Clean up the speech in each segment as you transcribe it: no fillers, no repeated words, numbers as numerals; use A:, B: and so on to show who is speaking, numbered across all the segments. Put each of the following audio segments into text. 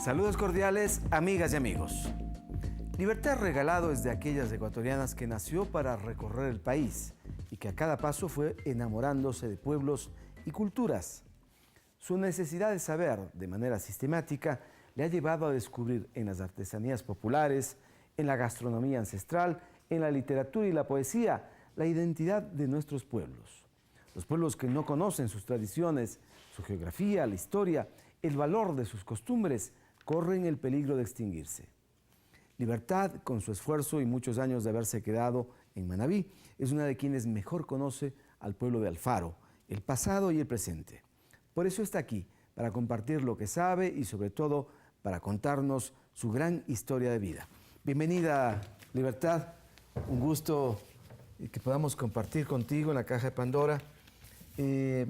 A: Saludos cordiales, amigas y amigos. Libertad Regalado es de aquellas ecuatorianas que nació para recorrer el país y que a cada paso fue enamorándose de pueblos y culturas. Su necesidad de saber de manera sistemática le ha llevado a descubrir en las artesanías populares, en la gastronomía ancestral, en la literatura y la poesía, la identidad de nuestros pueblos. Los pueblos que no conocen sus tradiciones, su geografía, la historia, el valor de sus costumbres, corren el peligro de extinguirse. Libertad, con su esfuerzo y muchos años de haberse quedado en Manabí, es una de quienes mejor conoce al pueblo de Alfaro, el pasado y el presente. Por eso está aquí, para compartir lo que sabe y sobre todo para contarnos su gran historia de vida. Bienvenida, Libertad. Un gusto que podamos compartir contigo en la Caja de Pandora. ¿Qué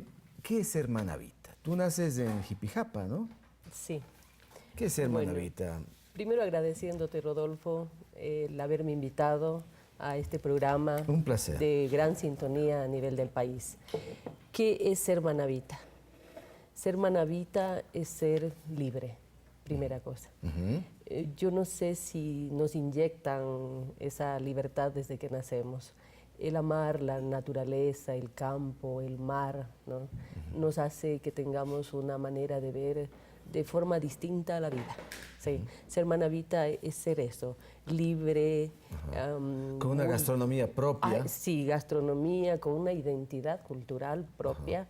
A: es ser manabita? Tú naces en Jipijapa, ¿no?
B: Sí.
A: ¿Qué es ser manabita?
B: Primero agradeciéndote, Rodolfo, el haberme invitado a este programa.
A: Un placer.
B: De gran sintonía a nivel del país. ¿Qué es ser manabita? Ser manabita es ser libre, primera cosa. Yo no sé si nos inyectan esa libertad desde que nacemos. El amar la naturaleza, el campo, el mar, ¿no? Nos hace que tengamos una manera de ver de forma distinta a la vida. Sí. Ser manabita es ser eso, libre.
A: Con una gastronomía propia.
B: Sí, gastronomía, con una identidad cultural propia.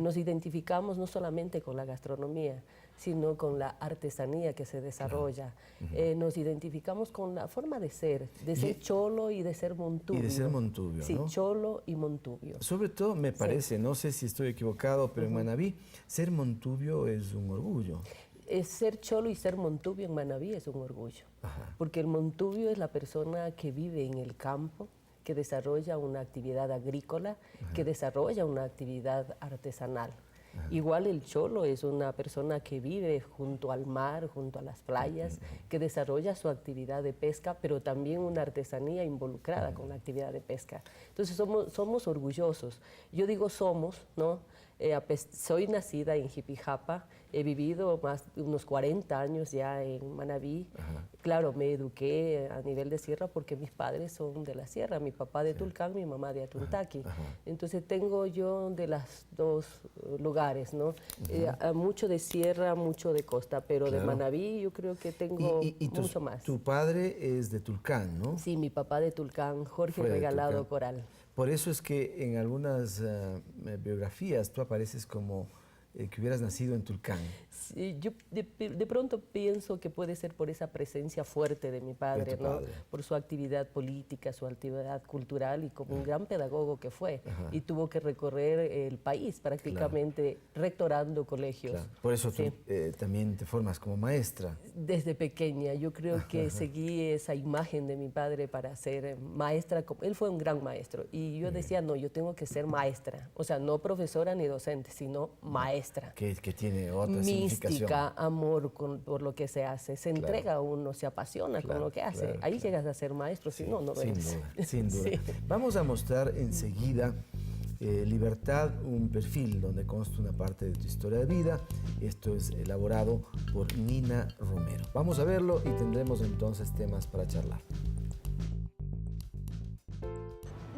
B: Nos identificamos no solamente con la gastronomía, sino con la artesanía que se desarrolla. Nos identificamos con la forma de ser cholo y de ser montubio.
A: Y de ser montubio,
B: sí,
A: ¿no?
B: Cholo y montubio.
A: Sobre todo, me parece, no sé si estoy equivocado, pero en Manabí, ser montubio es un orgullo.
B: Ser cholo y ser montubio en Manabí es un orgullo. Porque el montubio es la persona que vive en el campo, que desarrolla una actividad agrícola, que desarrolla una actividad artesanal. Igual el cholo es una persona que vive junto al mar, junto a las playas, que desarrolla su actividad de pesca, pero también una artesanía involucrada con la actividad de pesca. Entonces somos orgullosos. Yo digo somos, ¿no? Soy nacida en Jipijapa, he vivido más de unos 40 años ya en Manabí. Claro, me eduqué a nivel de sierra porque mis padres son de la sierra, mi papá de Tulcán, mi mamá de Atuntaqui. Entonces tengo yo de las dos lugares, ¿no? Mucho de sierra, mucho de costa, pero de Manabí yo creo que tengo mucho más.
A: Tu padre es de Tulcán, ¿no?
B: Sí, mi papá de Tulcán, Jorge Regalado Coral.
A: Por eso es que en algunas biografías tú apareces como que hubieras nacido en Tulcán.
B: Sí, yo de pronto pienso que puede ser por esa presencia fuerte de mi padre, ¿no? Por su actividad política, su actividad cultural y como un gran pedagogo que fue. Y tuvo que recorrer el país prácticamente rectorando colegios.
A: Por eso tú también te formas como maestra.
B: Desde pequeña, yo creo que seguí esa imagen de mi padre para ser maestra. Él fue un gran maestro y yo decía, no, yo tengo que ser maestra. O sea, no profesora ni docente, sino maestra.
A: Que tiene otra significación.
B: Mística, amor por lo que se hace. Se entrega a uno, se apasiona con lo que hace. Ahí llegas a ser maestro, si no, no lo eres.
A: Sin duda. Vamos a mostrar enseguida, Libertad, un perfil donde consta una parte de tu historia de vida. Esto es elaborado por Nina Romero. Vamos a verlo y tendremos entonces temas para charlar.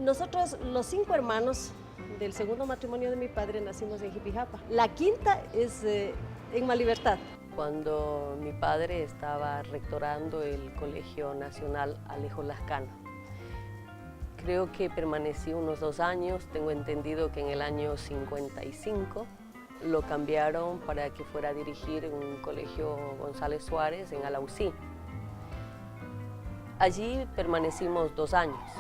B: Nosotros, los 5 hermanos del segundo matrimonio de mi padre, nacimos en Jipijapa. La quinta es en Malibertad. Cuando mi padre estaba rectorando el Colegio Nacional Alejo Lascano. Creo que permanecí unos 2 años. Tengo entendido que en el año 55 lo cambiaron para que fuera a dirigir un colegio González Suárez en Alausí. Allí permanecimos 2 años.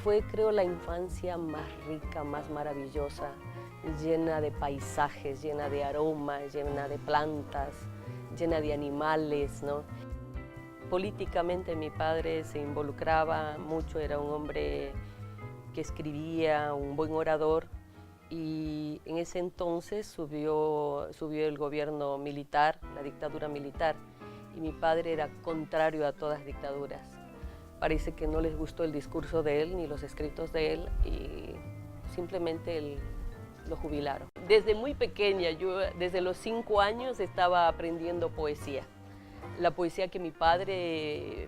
B: Fue, creo, la infancia más rica, más maravillosa, llena de paisajes, llena de aromas, llena de plantas, llena de animales, ¿no? Políticamente mi padre se involucraba mucho, era un hombre que escribía, un buen orador, y en ese entonces subió el gobierno militar, la dictadura militar, y mi padre era contrario a todas dictaduras. Parece que no les gustó el discurso de él ni los escritos de él y simplemente lo jubilaron. Desde muy pequeña, yo desde los 5 años estaba aprendiendo poesía. La poesía que mi padre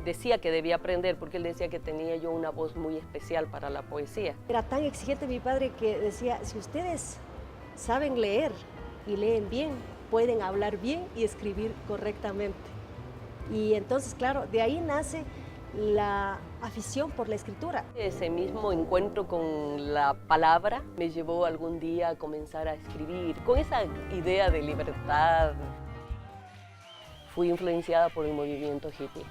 B: decía que debía aprender, porque él decía que tenía yo una voz muy especial para la poesía.
C: Era tan exigente mi padre que decía, si ustedes saben leer y leen bien, pueden hablar bien y escribir correctamente. Y entonces, claro, de ahí nace la afición por la escritura.
B: Ese mismo encuentro con la palabra me llevó algún día a comenzar a escribir, con esa idea de libertad. Fui influenciada por el movimiento hippie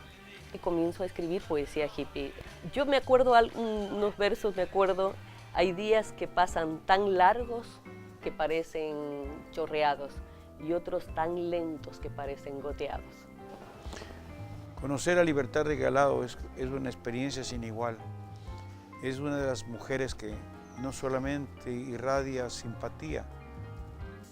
B: y comienzo a escribir poesía hippie. Yo me acuerdo unos versos, hay días que pasan tan largos que parecen chorreados y otros tan lentos que parecen goteados.
D: Conocer a Libertad Regalado es una experiencia sin igual. Es una de las mujeres que no solamente irradia simpatía,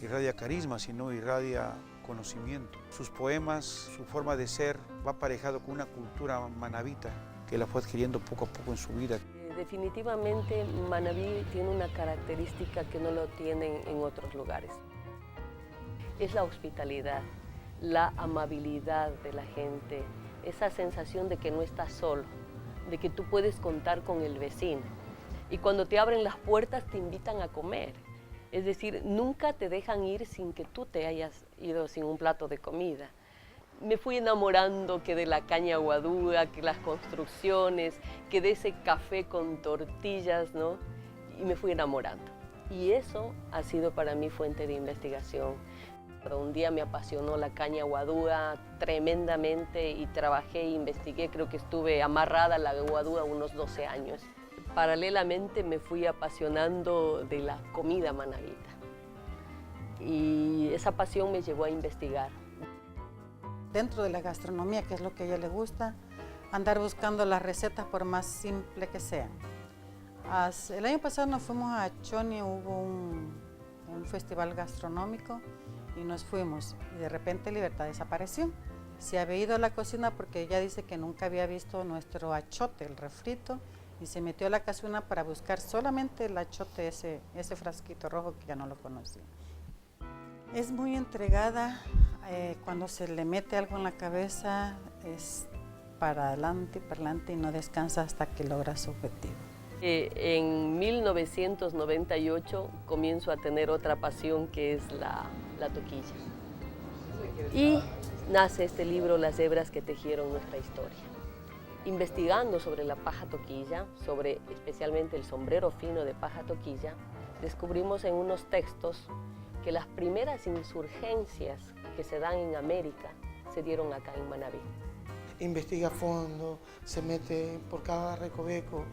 D: irradia carisma, sino irradia conocimiento. Sus poemas, su forma de ser, va aparejado con una cultura manabita que la fue adquiriendo poco a poco en su vida.
B: Definitivamente Manabí tiene una característica que no lo tienen en otros lugares. Es la hospitalidad, la amabilidad de la gente, esa sensación de que no estás solo, de que tú puedes contar con el vecino. Y cuando te abren las puertas te invitan a comer. Es decir, nunca te dejan ir sin que tú te hayas ido sin un plato de comida. Me fui enamorando que de la caña guadúa, que las construcciones, que de ese café con tortillas, ¿no? Y me fui enamorando. Y eso ha sido para mí fuente de investigación. Pero un día me apasionó la caña guadúa tremendamente y trabajé e investigué. Creo que estuve amarrada a la guadúa unos 12 años. Paralelamente me fui apasionando de la comida manabita. Y esa pasión me llevó a investigar.
E: Dentro de la gastronomía, que es lo que a ella le gusta, andar buscando las recetas por más simple que sean. El año pasado nos fuimos a Choni, hubo un festival gastronómico y nos fuimos y de repente Libertad desapareció. Se había ido a la cocina porque ella dice que nunca había visto nuestro achote, el refrito, y se metió a la cocina para buscar solamente el achote, ese frasquito rojo que ya no lo conocía. Es muy entregada, cuando se le mete algo en la cabeza es para adelante y no descansa hasta que logra su objetivo.
B: En 1998 comienzo a tener otra pasión que es la toquilla. Y nace este libro, Las hebras que tejieron nuestra historia. Investigando sobre la paja toquilla, sobre especialmente el sombrero fino de paja toquilla, descubrimos en unos textos que las primeras insurgencias que se dan en América se dieron acá en Manabí.
F: Investiga a fondo, se mete por cada recoveco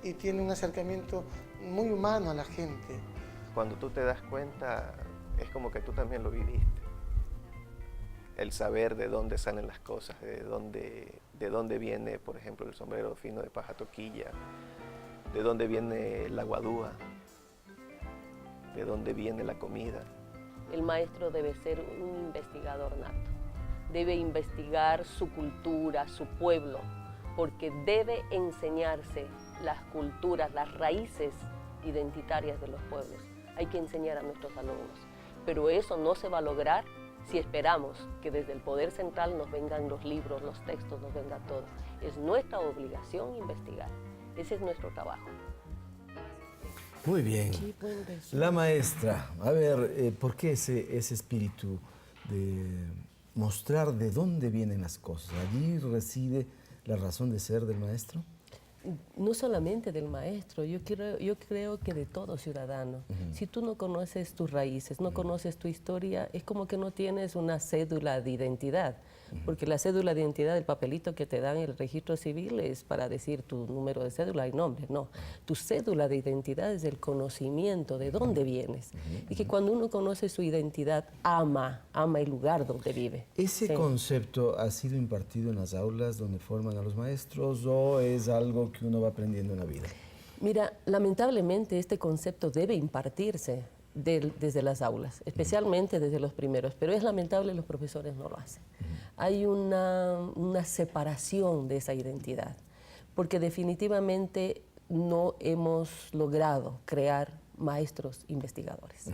F: y tiene un acercamiento muy humano a la gente.
G: Cuando tú te das cuenta, es como que tú también lo viviste. El saber de dónde salen las cosas, de dónde viene, por ejemplo, el sombrero fino de paja toquilla, de dónde viene la guadúa, de dónde viene la comida.
B: El maestro debe ser un investigador nato. Debe investigar su cultura, su pueblo, porque debe enseñarse las culturas, las raíces identitarias de los pueblos. Hay que enseñar a nuestros alumnos, pero eso no se va a lograr si esperamos que desde el poder central nos vengan los libros, los textos, nos venga todo. Es nuestra obligación investigar. Ese es nuestro trabajo.
A: Muy bien. La maestra, a ver, ¿por qué ese espíritu de mostrar de dónde vienen las cosas? ¿Allí reside la razón de ser del maestro?
B: No solamente del maestro, yo creo que de todo ciudadano. Si tú no conoces tus raíces, no conoces tu historia, es como que no tienes una cédula de identidad. Porque la cédula de identidad, el papelito que te dan en el registro civil es para decir tu número de cédula y nombre. No, tu cédula de identidad es el conocimiento de dónde vienes. Y que cuando uno conoce su identidad, ama el lugar donde vive.
A: ¿Ese concepto ha sido impartido en las aulas donde forman a los maestros o es algo que uno va aprendiendo en la vida?
B: Mira, lamentablemente este concepto debe impartirse desde las aulas, especialmente desde los primeros, pero es lamentable los profesores no lo hacen. Hay una separación de esa identidad, porque definitivamente no hemos logrado crear maestros investigadores.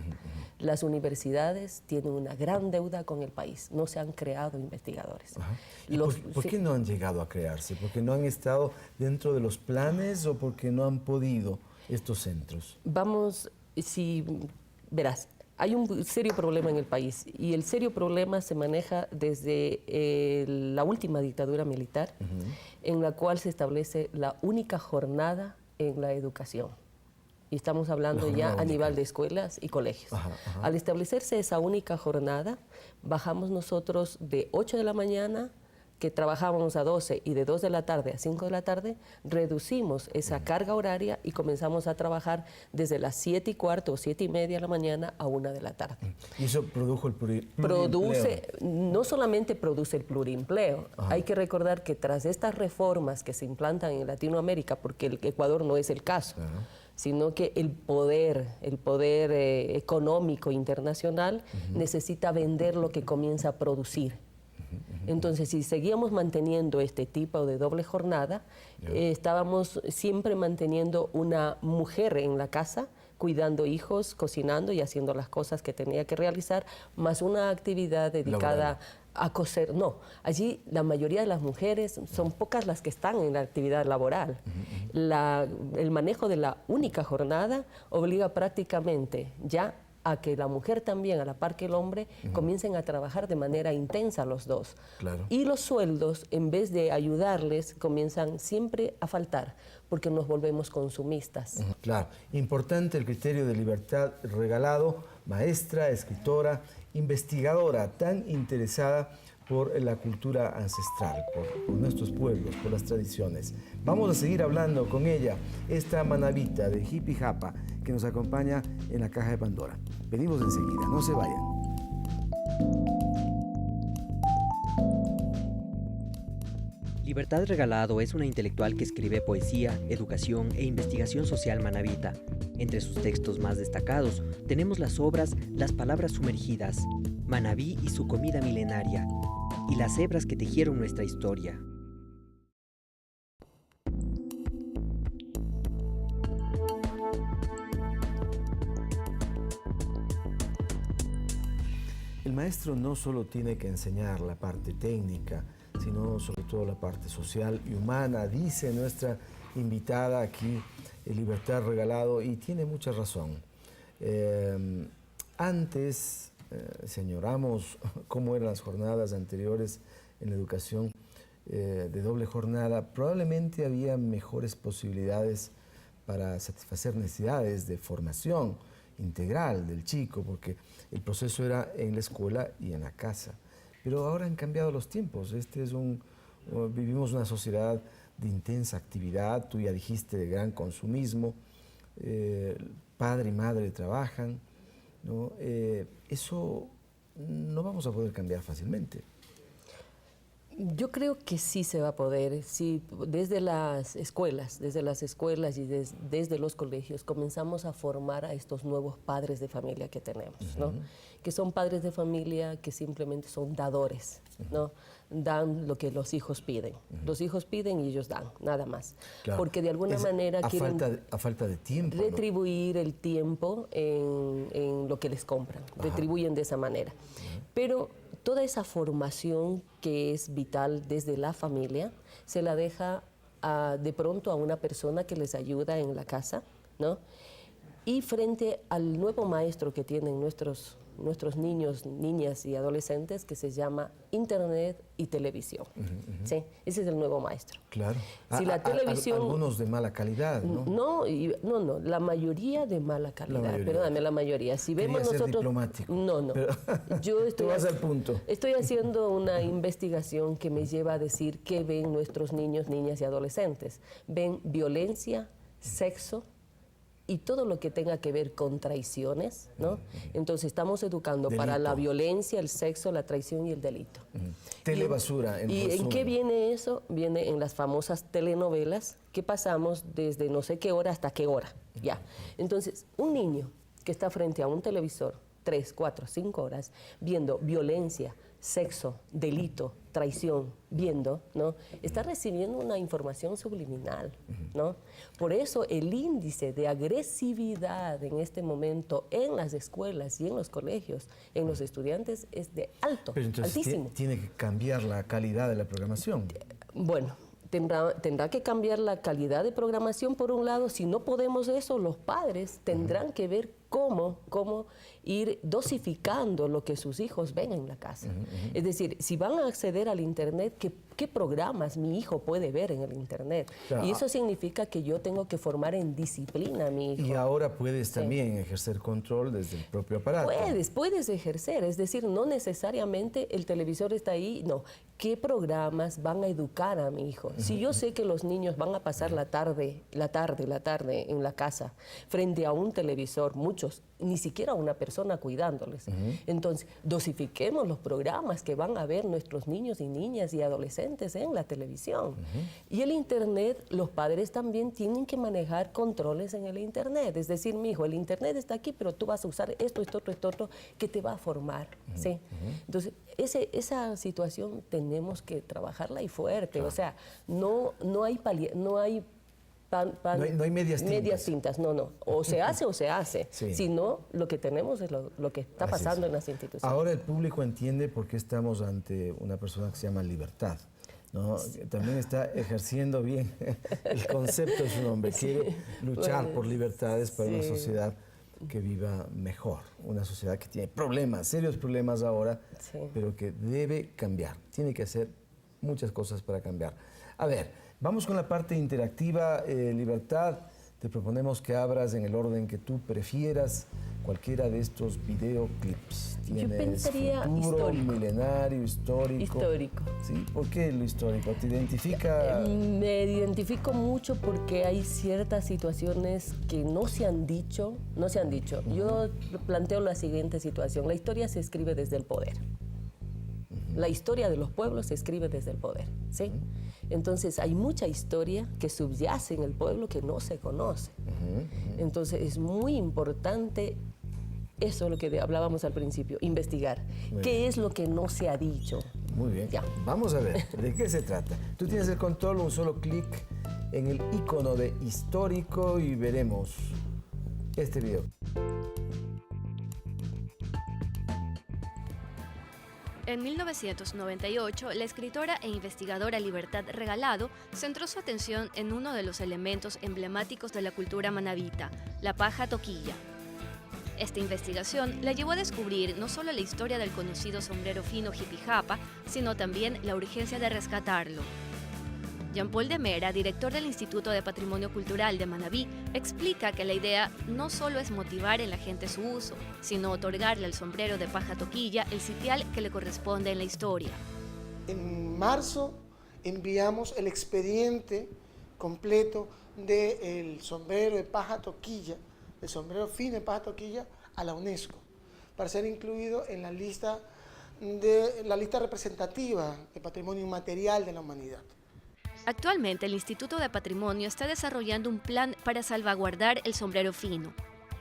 B: Las universidades tienen una gran deuda con el país, no se han creado investigadores.
A: ¿Y por qué no han llegado a crearse? ¿Porque no han estado dentro de los planes o porque no han podido estos centros?
B: Verás, hay un serio problema en el país y el serio problema se maneja desde la última dictadura militar, en la cual se establece la única jornada en la educación. Y estamos hablando ya a nivel de escuelas y colegios. Al establecerse esa única jornada, bajamos nosotros de 8 de la mañana, que trabajábamos a 12, y de 2 de la tarde a 5 de la tarde, reducimos esa carga horaria y comenzamos a trabajar desde las 7:15 o 7:30 de la mañana a 1 de la tarde.
A: ¿Y eso produjo el
B: No solamente produce el plurimpleo, hay que recordar que tras estas reformas que se implantan en Latinoamérica, porque el Ecuador no es el caso, sino que el poder económico internacional necesita vender lo que comienza a producir. Entonces, si seguíamos manteniendo este tipo de doble jornada, estábamos siempre manteniendo una mujer en la casa, cuidando hijos, cocinando y haciendo las cosas que tenía que realizar, más una actividad dedicada a coser. No, allí la mayoría de las mujeres, son pocas las que están en la actividad laboral. El manejo de la única jornada obliga prácticamente ya a que la mujer también, a la par que el hombre, comiencen a trabajar de manera intensa los dos. Y los sueldos, en vez de ayudarles, comienzan siempre a faltar, porque nos volvemos consumistas.
A: Claro, importante el criterio de Libertad Regalado, maestra, escritora, investigadora, tan interesada por la cultura ancestral, por nuestros pueblos, por las tradiciones. Vamos a seguir hablando con ella, esta manabita de Hippie Japa, que nos acompaña en la Caja de Pandora. Venimos enseguida, no se vayan.
H: Libertad Regalado es una intelectual que escribe poesía, educación e investigación social manabita. Entre sus textos más destacados tenemos las obras Las palabras sumergidas, Manabí y su comida milenaria, y Las hebras que tejieron nuestra historia.
A: El maestro no solo tiene que enseñar la parte técnica, sino sobre todo la parte social y humana, dice nuestra invitada aquí, Libertad Regalado, y tiene mucha razón. Antes, señoramos cómo eran las jornadas anteriores en la educación de doble jornada, probablemente había mejores posibilidades para satisfacer necesidades de formación integral del chico, porque el proceso era en la escuela y en la casa. Pero ahora han cambiado los tiempos. Vivimos una sociedad de intensa actividad, tú ya dijiste, de gran consumismo, padre y madre trabajan, ¿no? Eso no vamos a poder cambiar fácilmente.
B: Yo creo que sí se va a poder, sí, desde las escuelas y desde los colegios comenzamos a formar a estos nuevos padres de familia que tenemos, ¿no? Que son padres de familia que simplemente son dadores, ¿no? Dan lo que los hijos piden. Los hijos piden y ellos dan, nada más. Claro. Porque de alguna manera quieren
A: a falta de tiempo,
B: retribuir, ¿no?, el tiempo en lo que les compran. Retribuyen de esa manera. Pero toda esa formación que es vital desde la familia se la deja de pronto a una persona que les ayuda en la casa, ¿no? Y frente al nuevo maestro que tienen nuestros niños, niñas y adolescentes, que se llama Internet y televisión. ¿Sí? Ese es el nuevo maestro.
A: Claro.
B: Si la televisión,
A: algunos de mala calidad, ¿no?
B: No, la mayoría de mala calidad. Perdóname, la mayoría. Si vemos
A: Quería ser
B: nosotros,
A: diplomático.
B: No. Yo
A: tú vas al punto.
B: Estoy haciendo una investigación que me lleva a decir qué ven nuestros niños, niñas y adolescentes. Ven violencia, sexo y todo lo que tenga que ver con traiciones, ¿no? Entonces estamos educando para la violencia, el sexo, la traición y el delito.
A: Telebasura.
B: ¿Y en qué viene eso? Viene en las famosas telenovelas que pasamos desde no sé qué hora hasta qué hora, ya. Entonces, un niño que está frente a un televisor 3, 4, 5 horas viendo violencia, sexo, delito traición viendo, ¿no? Está recibiendo una información subliminal, ¿no? Por eso el índice de agresividad en este momento en las escuelas y en los colegios, en los estudiantes, es de
A: Pero entonces
B: altísimo.
A: tiene que cambiar la calidad de la programación.
B: Bueno, tendrá que cambiar la calidad de programación por un lado. Si no podemos eso, los padres tendrán que ver cómo ir dosificando lo que sus hijos ven en la casa. Es decir, si van a acceder al Internet, ¿qué programas mi hijo puede ver en el Internet?
A: Claro.
B: Y eso significa que yo tengo que formar en disciplina a mi hijo.
A: Y ahora puedes también ejercer control desde el propio aparato.
B: Puedes ejercer, es decir, no necesariamente el televisor está ahí, no. ¿Qué programas van a educar a mi hijo? Si yo sé que los niños van a pasar la tarde en la casa frente a un televisor, muchos, ni siquiera una persona cuidándoles. Entonces, dosifiquemos los programas que van a ver nuestros niños y niñas y adolescentes en la televisión. Y el Internet, los padres también tienen que manejar controles en el Internet. Es decir, mi hijo, el Internet está aquí, pero tú vas a usar esto, que te va a formar. ¿Sí? Entonces, esa situación tenemos que trabajarla y fuerte. O sea, no hay medias tintas, no. O se hace o se hace.
A: Sí.
B: Si no, lo que tenemos es lo que está pasando en las instituciones.
A: Ahora el público entiende por qué estamos ante una persona que se llama libertad, ¿no? Que también está ejerciendo bien el concepto de su nombre. Quiere luchar por libertades para una sociedad que viva mejor. Una sociedad que tiene problemas, serios problemas ahora, pero que debe cambiar. Tiene que hacer muchas cosas para cambiar. A ver, vamos con la parte interactiva. Libertad, te proponemos que abras en el orden que tú prefieras cualquiera de estos videoclips.
B: Yo pensaría
A: futuro,
B: histórico.
A: Milenario, histórico.
B: Histórico.
A: ¿Sí? ¿Por qué lo histórico? ¿Te identifica?
B: Me identifico mucho porque hay ciertas situaciones que no se han dicho. Yo planteo la siguiente situación. La historia se escribe desde el poder. La historia de los pueblos se escribe desde el poder, ¿sí? Entonces, hay mucha historia que subyace en el pueblo que no se conoce. Entonces, es muy importante eso, lo que hablábamos al principio, investigar. ¿Qué es lo que no se ha dicho?
A: Muy bien.
B: Ya.
A: Vamos a ver, ¿de qué se trata? Tú tienes el control, un solo clic en el icono de histórico y veremos este video.
I: En 1998, la escritora e investigadora Libertad Regalado centró su atención en uno de los elementos emblemáticos de la cultura manabita, la paja toquilla. Esta investigación la llevó a descubrir no solo la historia del conocido sombrero fino jipijapa, sino también la urgencia de rescatarlo. Jean-Paul de Mera, director del Instituto de Patrimonio Cultural de Manabí, explica que la idea no solo es motivar en la gente su uso, sino otorgarle al sombrero de paja toquilla el sitial que le corresponde en la historia.
F: En marzo enviamos el expediente completo del sombrero de paja toquilla, el sombrero fino de paja toquilla, a la UNESCO, para ser incluido en la lista representativa de patrimonio inmaterial de la humanidad.
I: Actualmente, el Instituto de Patrimonio está desarrollando un plan para salvaguardar el sombrero fino.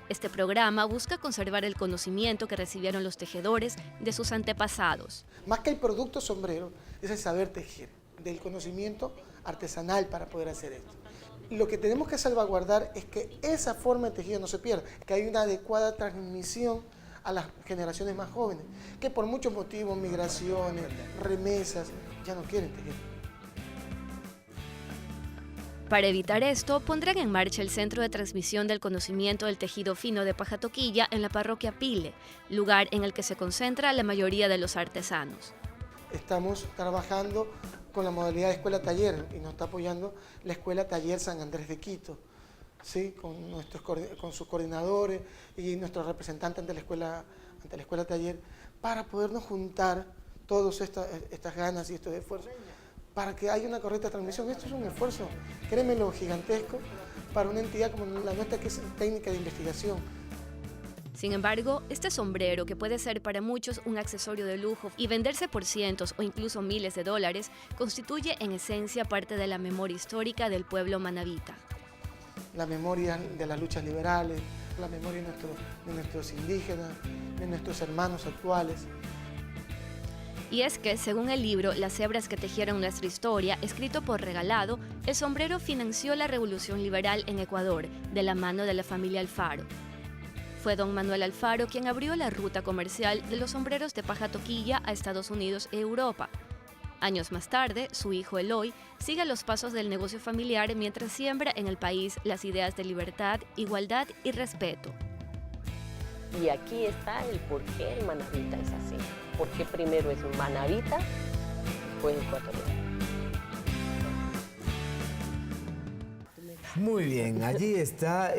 I: Este programa busca conservar el conocimiento que recibieron los tejedores de sus antepasados.
F: Más que el producto sombrero, es el saber tejer, del conocimiento artesanal para poder hacer esto. Lo que tenemos que salvaguardar es que esa forma de tejido no se pierda, que hay una adecuada transmisión a las generaciones más jóvenes, que por muchos motivos, migraciones, remesas, ya no quieren tejer.
I: Para evitar esto, pondrán en marcha el Centro de Transmisión del Conocimiento del Tejido Fino de Paja Toquilla en la parroquia Pile, lugar en el que se concentra la mayoría de los artesanos.
F: Estamos trabajando con la modalidad de escuela-taller y nos está apoyando la Escuela Taller San Andrés de Quito, ¿sí? con sus coordinadores y nuestros representantes ante la escuela taller, para podernos juntar todas estas ganas y estos esfuerzos para que haya una correcta transmisión. Esto es un esfuerzo, créemelo, gigantesco para una entidad como la nuestra, que es técnica de investigación.
I: Sin embargo, este sombrero, que puede ser para muchos un accesorio de lujo y venderse por cientos o incluso miles de dólares, constituye en esencia parte de la memoria histórica del pueblo manabita.
F: La memoria de las luchas liberales, la memoria de nuestros indígenas, de nuestros hermanos actuales.
I: Y es que, según el libro Las hebras que tejieron nuestra historia, escrito por Regalado, el sombrero financió la revolución liberal en Ecuador, de la mano de la familia Alfaro. Fue don Manuel Alfaro quien abrió la ruta comercial de los sombreros de paja toquilla a Estados Unidos e Europa. Años más tarde, su hijo Eloy sigue los pasos del negocio familiar mientras siembra en el país las ideas de libertad, igualdad y respeto.
B: Y aquí está el por qué el manabita es así. Porque primero es un manabita, después ecuatoriano.
A: Muy bien, allí está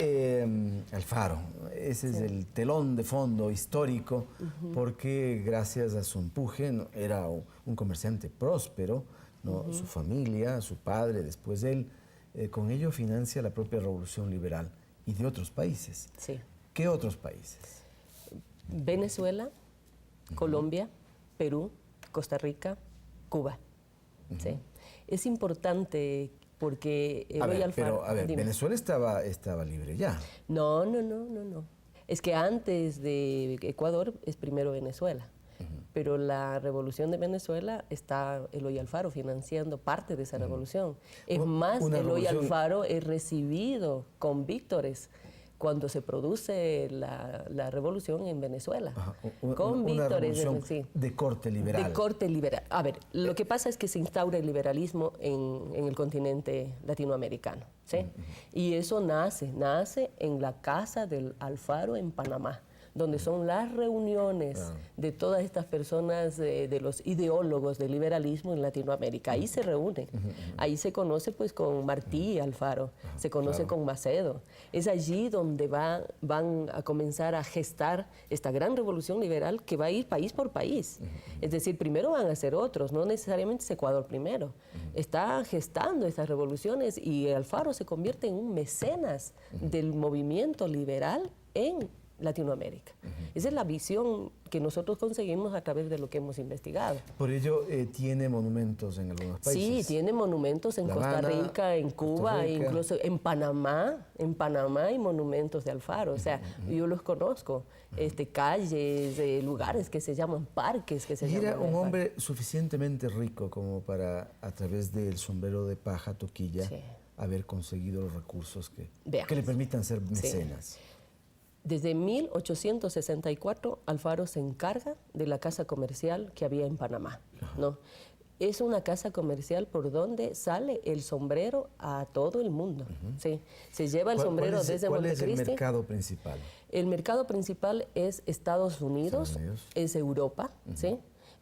A: Alfaro. Ese es el telón de fondo histórico, porque gracias a su empuje era un comerciante próspero, ¿no? Su familia, su padre, después él, con ello financia la propia revolución liberal y de otros países.
B: Sí.
A: ¿Qué otros países?
B: Venezuela, Colombia, Perú, Costa Rica, Cuba. ¿Sí? Es importante porque Eloy Alfaro...
A: Pero,
B: dime.
A: Venezuela estaba libre ya.
B: No. Es que antes de Ecuador es primero Venezuela. Pero la revolución de Venezuela está Eloy Alfaro financiando parte de esa revolución. Es más, Eloy Alfaro es recibido con víctores cuando se produce la revolución en Venezuela. Con víctores.
A: Sí. De corte liberal.
B: De corte liberal. A ver, lo que pasa es que se instaura el liberalismo en el continente latinoamericano, ¿sí? Y eso nace en la casa del Alfaro en Panamá, donde son las reuniones de todas estas personas, de los ideólogos del liberalismo en Latinoamérica. Ahí se reúnen, ahí se conoce pues con Martí Alfaro, se conoce con Macedo. Es allí donde van a comenzar a gestar esta gran revolución liberal que va a ir país por país. Es decir, primero van a ser otros, no necesariamente es Ecuador primero. Está gestando estas revoluciones y Alfaro se convierte en un mecenas del movimiento liberal en Latinoamérica. Esa es la visión que nosotros conseguimos a través de lo que hemos investigado.
A: Por ello, tiene monumentos en algunos países.
B: Sí, tiene monumentos en Costa Rica, en Cuba, incluso en Panamá hay monumentos de Alfaro. O sea, yo los conozco, calles, lugares que se llaman parques.
A: Y era un hombre suficientemente rico como para, a través del sombrero de paja toquilla, haber conseguido los recursos que le permitan ser mecenas.
B: Sí. Desde 1864, Alfaro se encarga de la casa comercial que había en Panamá, ¿no? Es una casa comercial por donde sale el sombrero a todo el mundo, ¿sí? Se lleva el sombrero desde Montecristi.
A: ¿Cuál es el mercado principal?
B: El mercado principal es Estados Unidos. Es Europa, ¿sí?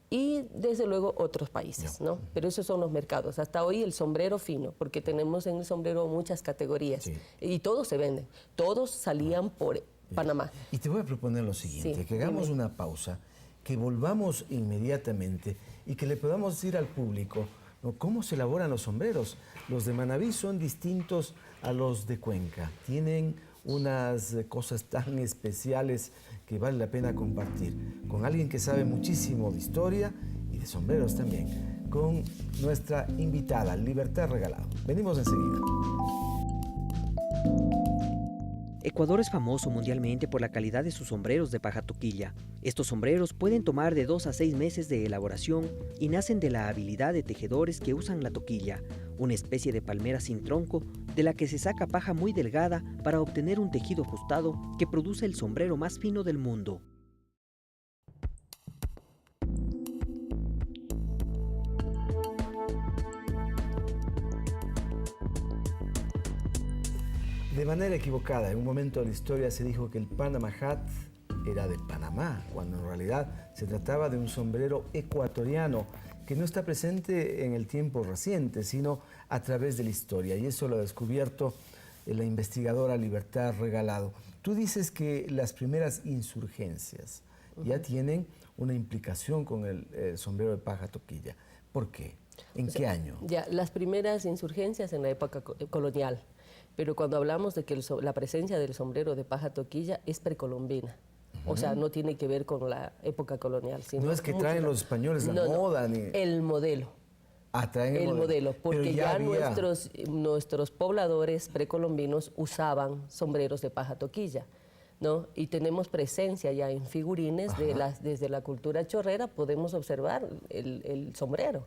B: Y desde luego otros países, ¿no? Pero esos son los mercados. Hasta hoy el sombrero fino, porque tenemos en el sombrero muchas categorías y todos se venden. Todos salían por Panamá.
A: Y te voy a proponer lo siguiente, que hagamos una pausa, que volvamos inmediatamente y que le podamos decir al público, ¿no?, cómo se elaboran los sombreros. Los de Manabí son distintos a los de Cuenca. Tienen unas cosas tan especiales que vale la pena compartir con alguien que sabe muchísimo de historia y de sombreros también, con nuestra invitada, Libertad Regalado. Venimos enseguida.
H: Ecuador es famoso mundialmente por la calidad de sus sombreros de paja toquilla. Estos sombreros pueden tomar de 2 a 6 meses de elaboración y nacen de la habilidad de tejedores que usan la toquilla, una especie de palmera sin tronco de la que se saca paja muy delgada para obtener un tejido ajustado que produce el sombrero más fino del mundo.
A: De manera equivocada, en un momento de la historia se dijo que el Panama Hat era de Panamá, cuando en realidad se trataba de un sombrero ecuatoriano que no está presente en el tiempo reciente, sino a través de la historia. Y eso lo ha descubierto la investigadora Libertad Regalado. Tú dices que las primeras insurgencias ya tienen una implicación con el sombrero de paja toquilla. ¿Por qué? ¿En qué año?
B: Ya, las primeras insurgencias en la época colonial. Pero cuando hablamos de que la presencia del sombrero de paja toquilla es precolombina. O sea, no tiene que ver con la época colonial. Sino
A: no es que traen los españoles la moda. Ni...
B: El modelo.
A: Traen
B: el modelo. Porque ya
A: había...
B: nuestros pobladores precolombinos usaban sombreros de paja toquilla. ¿no? Y tenemos presencia ya en figurines desde la cultura chorrera, podemos observar el sombrero.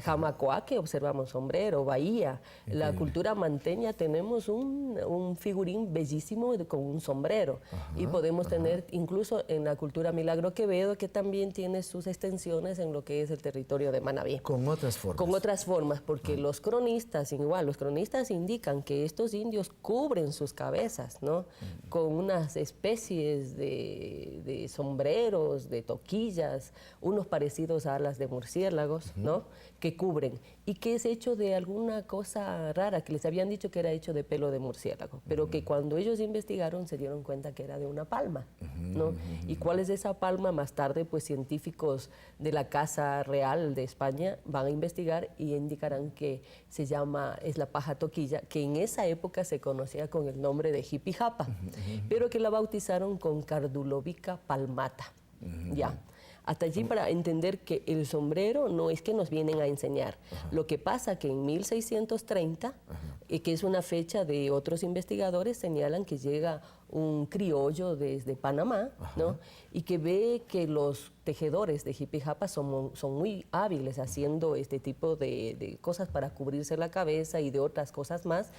B: Jamacoaque observamos sombrero, Bahía. La cultura manteña tenemos un figurín bellísimo con un sombrero. Y podemos tener incluso en la cultura Milagro Quevedo, que también tiene sus extensiones en lo que es el territorio de Manabí.
A: Con otras formas.
B: Con otras formas, porque los cronistas indican que estos indios cubren sus cabezas, ¿no? Con unas especies de sombreros, de toquillas, unos parecidos a alas de murciélagos, ¿no? Que cubren, y que es hecho de alguna cosa rara, que les habían dicho que era hecho de pelo de murciélago, pero que cuando ellos investigaron se dieron cuenta que era de una palma, ¿no? ¿Y cuál es esa palma? Más tarde, pues científicos de la Casa Real de España van a investigar y indicarán que es la paja toquilla, que en esa época se conocía con el nombre de jipijapa, pero que la bautizaron con Cardulovica palmata. Ya. Hasta allí para entender que el sombrero no es que nos vienen a enseñar. Lo que pasa que en 1630, que es una fecha de otros investigadores, señalan que llega un criollo desde Panamá, ¿no? Y que ve que los tejedores de jipijapa son muy hábiles haciendo este tipo de cosas para cubrirse la cabeza y de otras cosas más.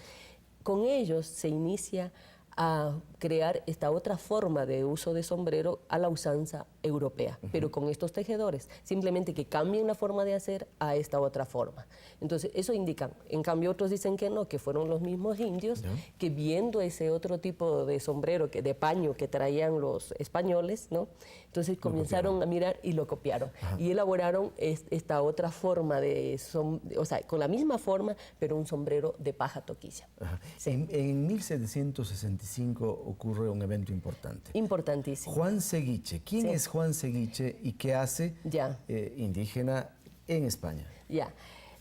B: Con ellos se inicia a crear esta otra forma de uso de sombrero a la usanza europea, pero con estos tejedores, simplemente que cambien la forma de hacer a esta otra forma. Entonces, eso indican. En cambio, otros dicen que no, que fueron los mismos indios que viendo ese otro tipo de sombrero, de paño que traían los españoles, ¿no? Entonces comenzaron a mirar y lo copiaron. Y elaboraron esta otra forma o sea, con la misma forma, pero un sombrero de paja toquilla. Sí.
A: En 1765 ocurre un evento importante.
B: Importantísimo.
A: Juan Seguiche. ¿Quién es Juan Seguiche y qué hace indígena en España?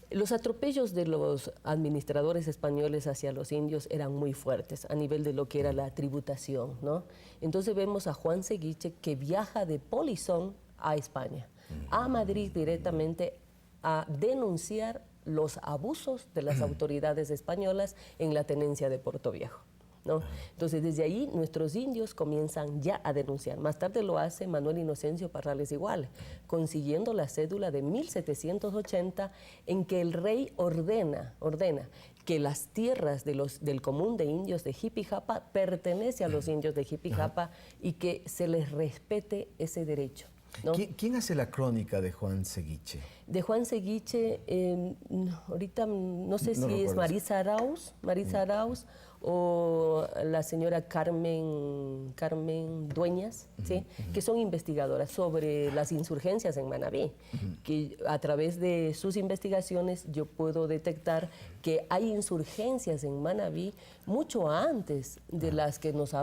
B: Los atropellos de los administradores españoles hacia los indios eran muy fuertes a nivel de lo que era la tributación, ¿no? Entonces vemos a Juan Seguiche que viaja de Polizón a España, a Madrid directamente a denunciar los abusos de las autoridades españolas en la tenencia de Puerto Viejo, ¿no? Entonces, desde ahí nuestros indios comienzan ya a denunciar. Más tarde lo hace Manuel Inocencio Parrales igual, consiguiendo la cédula de 1780 en que el rey ordena que las tierras del común de indios de Jipijapa pertenece a los indios de Jipijapa y que se les respete ese derecho, ¿no?
A: ¿Quién hace la crónica de Juan Seguiche?
B: De Juan Seguiche, ahorita no sé si es Marisa Arauz o la señora Carmen Dueñas, ¿sí? Que son investigadoras sobre las insurgencias en Manabí, que a través de sus investigaciones yo puedo detectar que hay insurgencias en Manabí mucho antes de las que nos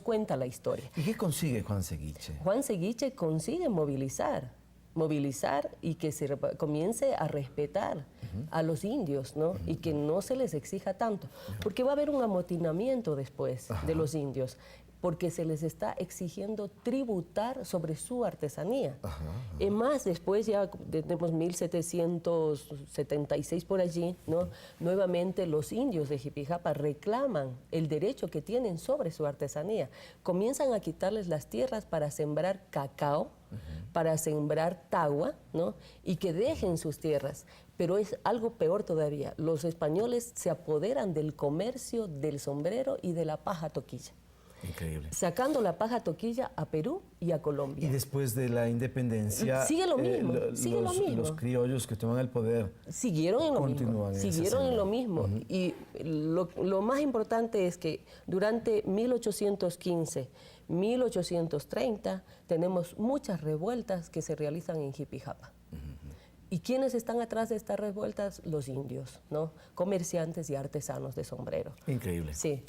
B: cuenta la historia.
A: ¿Y qué consigue Juan Seguiche?
B: Juan Seguiche consigue movilizar y que se comience a respetar a los indios, ¿no? Y que no se les exija tanto, porque va a haber un amotinamiento después de los indios, porque se les está exigiendo tributar sobre su artesanía. Es más, después ya tenemos 1776 por allí, ¿no? Nuevamente los indios de Jipijapa reclaman el derecho que tienen sobre su artesanía. Comienzan a quitarles las tierras para sembrar cacao, para sembrar tagua, ¿no? Y que dejen sus tierras. Pero es algo peor todavía. Los españoles se apoderan del comercio del sombrero y de la paja toquilla.
A: Increíble.
B: Sacando la paja toquilla a Perú y a Colombia.
A: Y después de la independencia,
B: sigue lo mismo,
A: los criollos que toman el poder
B: siguieron en lo mismo. Y lo más importante es que durante 1815, 1830, tenemos muchas revueltas que se realizan en Jipijapa. ¿Y quiénes están atrás de estas revueltas? Los indios, ¿no? Comerciantes y artesanos de sombrero.
A: Increíble.
B: Sí.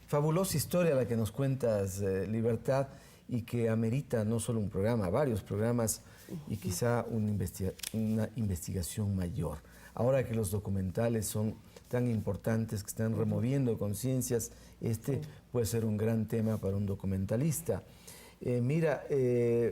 A: Fabulosa historia la que nos cuentas, Libertad, y que amerita no solo un programa, varios programas y quizá una investigación mayor. Ahora que los documentales son tan importantes, que están removiendo conciencias, puede ser un gran tema para un documentalista.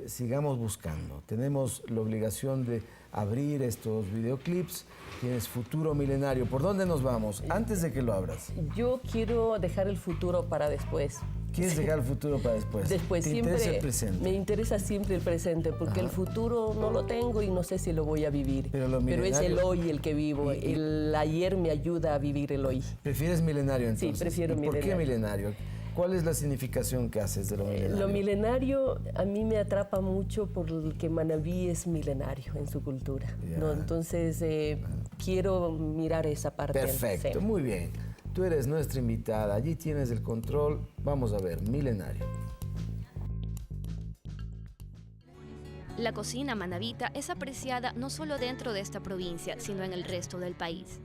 A: Sigamos buscando. Tenemos la obligación de abrir estos videoclips. Tienes Futuro Milenario. ¿Por dónde nos vamos? Antes de que lo abras.
B: Yo quiero dejar el futuro para después.
A: ¿Quieres dejar el futuro para después?
B: Después,
A: ¿Te
B: siempre
A: interesa el presente?
B: me interesa siempre el presente, porque el futuro no lo tengo y no sé si lo voy a vivir.
A: Pero lo
B: es el
A: milenario-
B: hoy el que vivo. El ayer me ayuda a vivir el hoy.
A: ¿Prefieres milenario entonces?
B: Sí, prefiero
A: ¿Y por qué
B: milenario.
A: milenario? ¿Cuál es la significación que haces de lo milenario?
B: Lo milenario a mí me atrapa mucho porque Manabí es milenario en su cultura, ¿no? Entonces quiero mirar esa parte.
A: Perfecto,
B: Sí.
A: muy bien. Tú eres nuestra invitada, allí tienes el control. Vamos a ver, milenario.
I: La cocina manabita es apreciada no solo dentro de esta provincia, sino en el resto del país.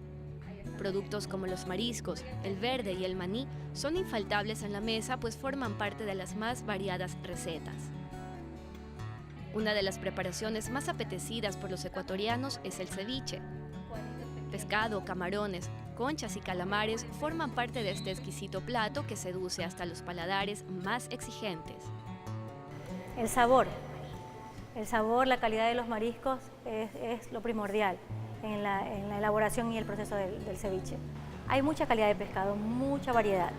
I: Productos como los mariscos, el verde y el maní son infaltables en la mesa, pues forman parte de las más variadas recetas. Una de las preparaciones más apetecidas por los ecuatorianos es el ceviche. Pescado, camarones, conchas y calamares forman parte de este exquisito plato que seduce hasta los paladares más exigentes.
J: El sabor, la calidad de los mariscos es lo primordial en la elaboración y el proceso del ceviche. Hay mucha calidad de pescado, mucha variedad,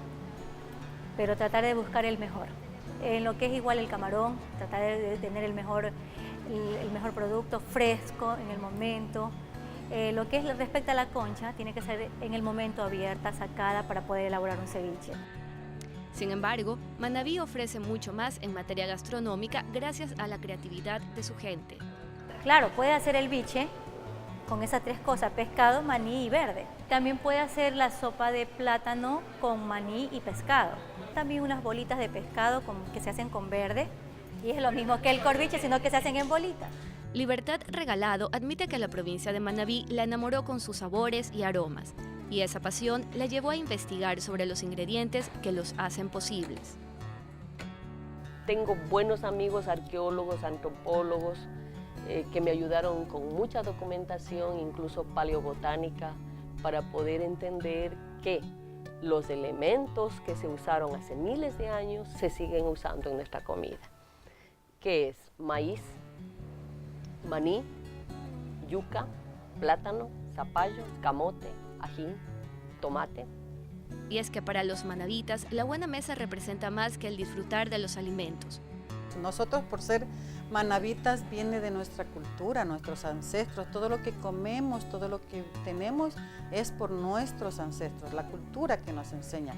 J: pero tratar de buscar el mejor. En lo que es igual el camarón, tratar de tener el mejor producto fresco en el momento. Lo que es respecto a la concha, tiene que ser en el momento abierta, sacada para poder elaborar un ceviche.
I: Sin embargo, Manabí ofrece mucho más en materia gastronómica gracias a la creatividad de su gente.
J: Claro, puede hacer el biche con esas tres cosas, pescado, maní y verde. También puede hacer la sopa de plátano con maní y pescado. También unas bolitas de pescado que se hacen con verde, y es lo mismo que el corviche, sino que se hacen en bolitas.
I: Libertad Regalado admite que la provincia de Manabí la enamoró con sus sabores y aromas, y esa pasión la llevó a investigar sobre los ingredientes que los hacen posibles.
B: Tengo buenos amigos arqueólogos, antropólogos, que me ayudaron con mucha documentación, incluso paleobotánica, para poder entender que los elementos que se usaron hace miles de años se siguen usando en nuestra comida, que es maíz, maní, yuca, plátano, zapallo, camote, ají, tomate.
I: Y es que para los manabitas, la buena mesa representa más que el disfrutar de los alimentos.
E: Nosotros, por ser manabitas, viene de nuestra cultura, nuestros ancestros. Todo lo que comemos, todo lo que tenemos es por nuestros ancestros, la cultura que nos enseña.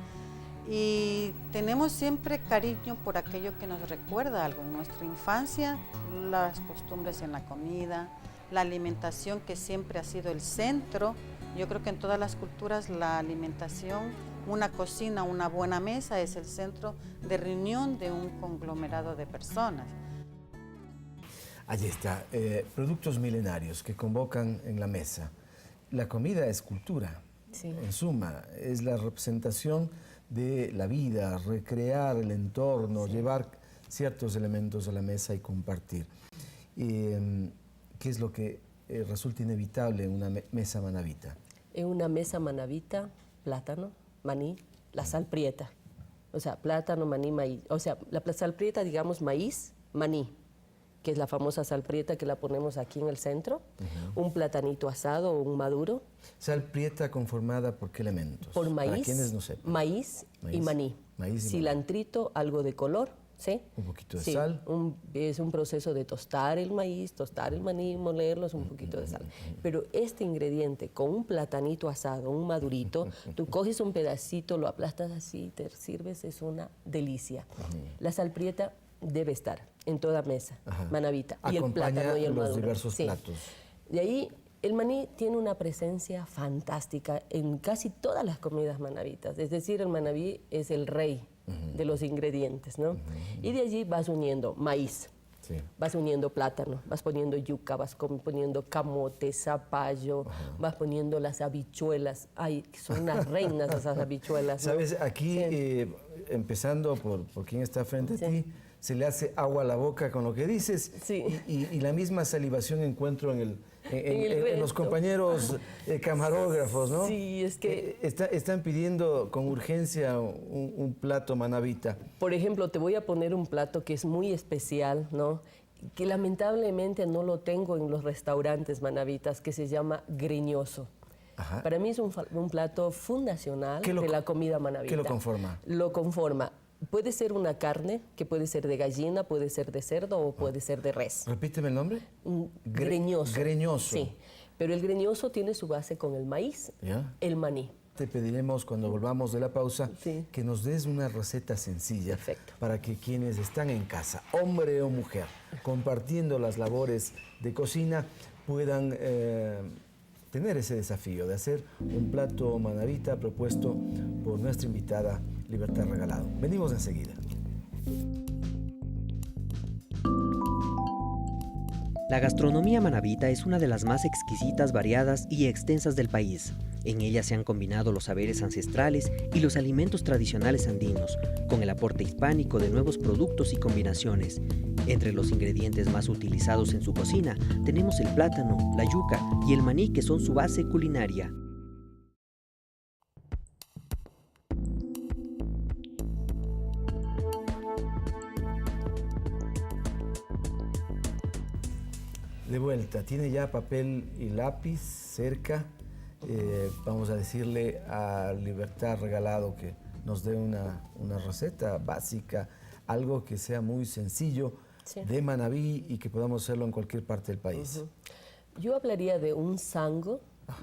E: Y tenemos siempre cariño por aquello que nos recuerda algo. En nuestra infancia, las costumbres en la comida, la alimentación que siempre ha sido el centro. Yo creo que en todas las culturas la alimentación, una cocina, una buena mesa es el centro de reunión de un conglomerado de personas.
A: Allí está, productos milenarios que convocan en la mesa. La comida es cultura,
B: Sí.
A: en suma, es la representación de la vida, recrear el entorno, llevar ciertos elementos a la mesa y compartir. ¿Qué es lo que resulta inevitable en una mesa manabita?
B: En una mesa manabita, plátano, maní, la sal prieta. O sea, plátano, maní, maíz. O sea, la sal prieta, digamos, maíz, maní, que es la famosa sal prieta que la ponemos aquí en el centro. Un platanito asado o un maduro.
A: Sal prieta conformada por qué elementos?
B: Por maíz,
A: Para quienes no sepan.
B: maíz y maní.
A: Maíz y
B: cilantrito, algo de color, ¿sí?
A: Un poquito de
B: Sí,
A: sal.
B: es un proceso de tostar el maíz, tostar el maní, molerlos, un poquito de sal. Pero este ingrediente, con un platanito asado, un madurito, tú coges un pedacito, lo aplastas así, te sirves, es una delicia. La sal prieta debe estar en toda mesa, manabita. Y el
A: Acompaña
B: plátano y el
A: los
B: maduro.
A: diversos
B: Sí.
A: platos.
B: De ahí, el maní tiene una presencia fantástica en casi todas las comidas manabitas. Es decir, el manabí es el rey de los ingredientes, ¿no? Y de allí vas uniendo maíz,
A: Sí.
B: vas uniendo plátano, vas poniendo yuca, vas poniendo camote, zapallo, vas poniendo las habichuelas. Ay, son unas reinas esas habichuelas, ¿no?
A: Sabes, aquí,
B: Sí.
A: empezando por quien está frente a ti, se le hace agua a la boca con lo que dices.
B: Sí.
A: Y la misma salivación encuentro en
B: el
A: los
B: resto.
A: compañeros camarógrafos, ¿no?
B: Sí, es que...
A: Están pidiendo con urgencia un plato manabita.
B: Por ejemplo, te voy a poner un plato que es muy especial, ¿no? Que lamentablemente no lo tengo en los restaurantes manabitas, que se llama greñoso.
A: Ajá.
B: Para mí es un plato fundacional de la comida manabita.
A: ¿Qué lo conforma?
B: Lo conforma Puede ser una carne, que puede ser de gallina, puede ser de cerdo o puede ser de res.
A: Repíteme el nombre.
B: Greñoso.
A: Greñoso.
B: Sí, pero el greñoso tiene su base con el maíz,
A: ¿Ya?
B: el maní.
A: Te pediremos cuando volvamos de la pausa
B: Sí.
A: que nos des una receta sencilla.
B: Perfecto.
A: Para que quienes están en casa, hombre o mujer, compartiendo las labores de cocina, puedan tener ese desafío de hacer un plato manavita propuesto por nuestra invitada Libertad Regalado. Venimos enseguida.
H: La gastronomía manabita es una de las más exquisitas, variadas y extensas del país. En ella se han combinado los saberes ancestrales y los alimentos tradicionales andinos, con el aporte hispánico de nuevos productos y combinaciones. Entre los ingredientes más utilizados en su cocina tenemos el plátano, la yuca y el maní, que son su base culinaria.
A: De vuelta, tiene ya papel y lápiz cerca. Vamos a decirle a Libertad Regalado que nos dé una receta básica, algo que sea muy sencillo,
B: Sí.
A: de Manabí y que podamos hacerlo en cualquier parte del país.
B: Yo hablaría de un sango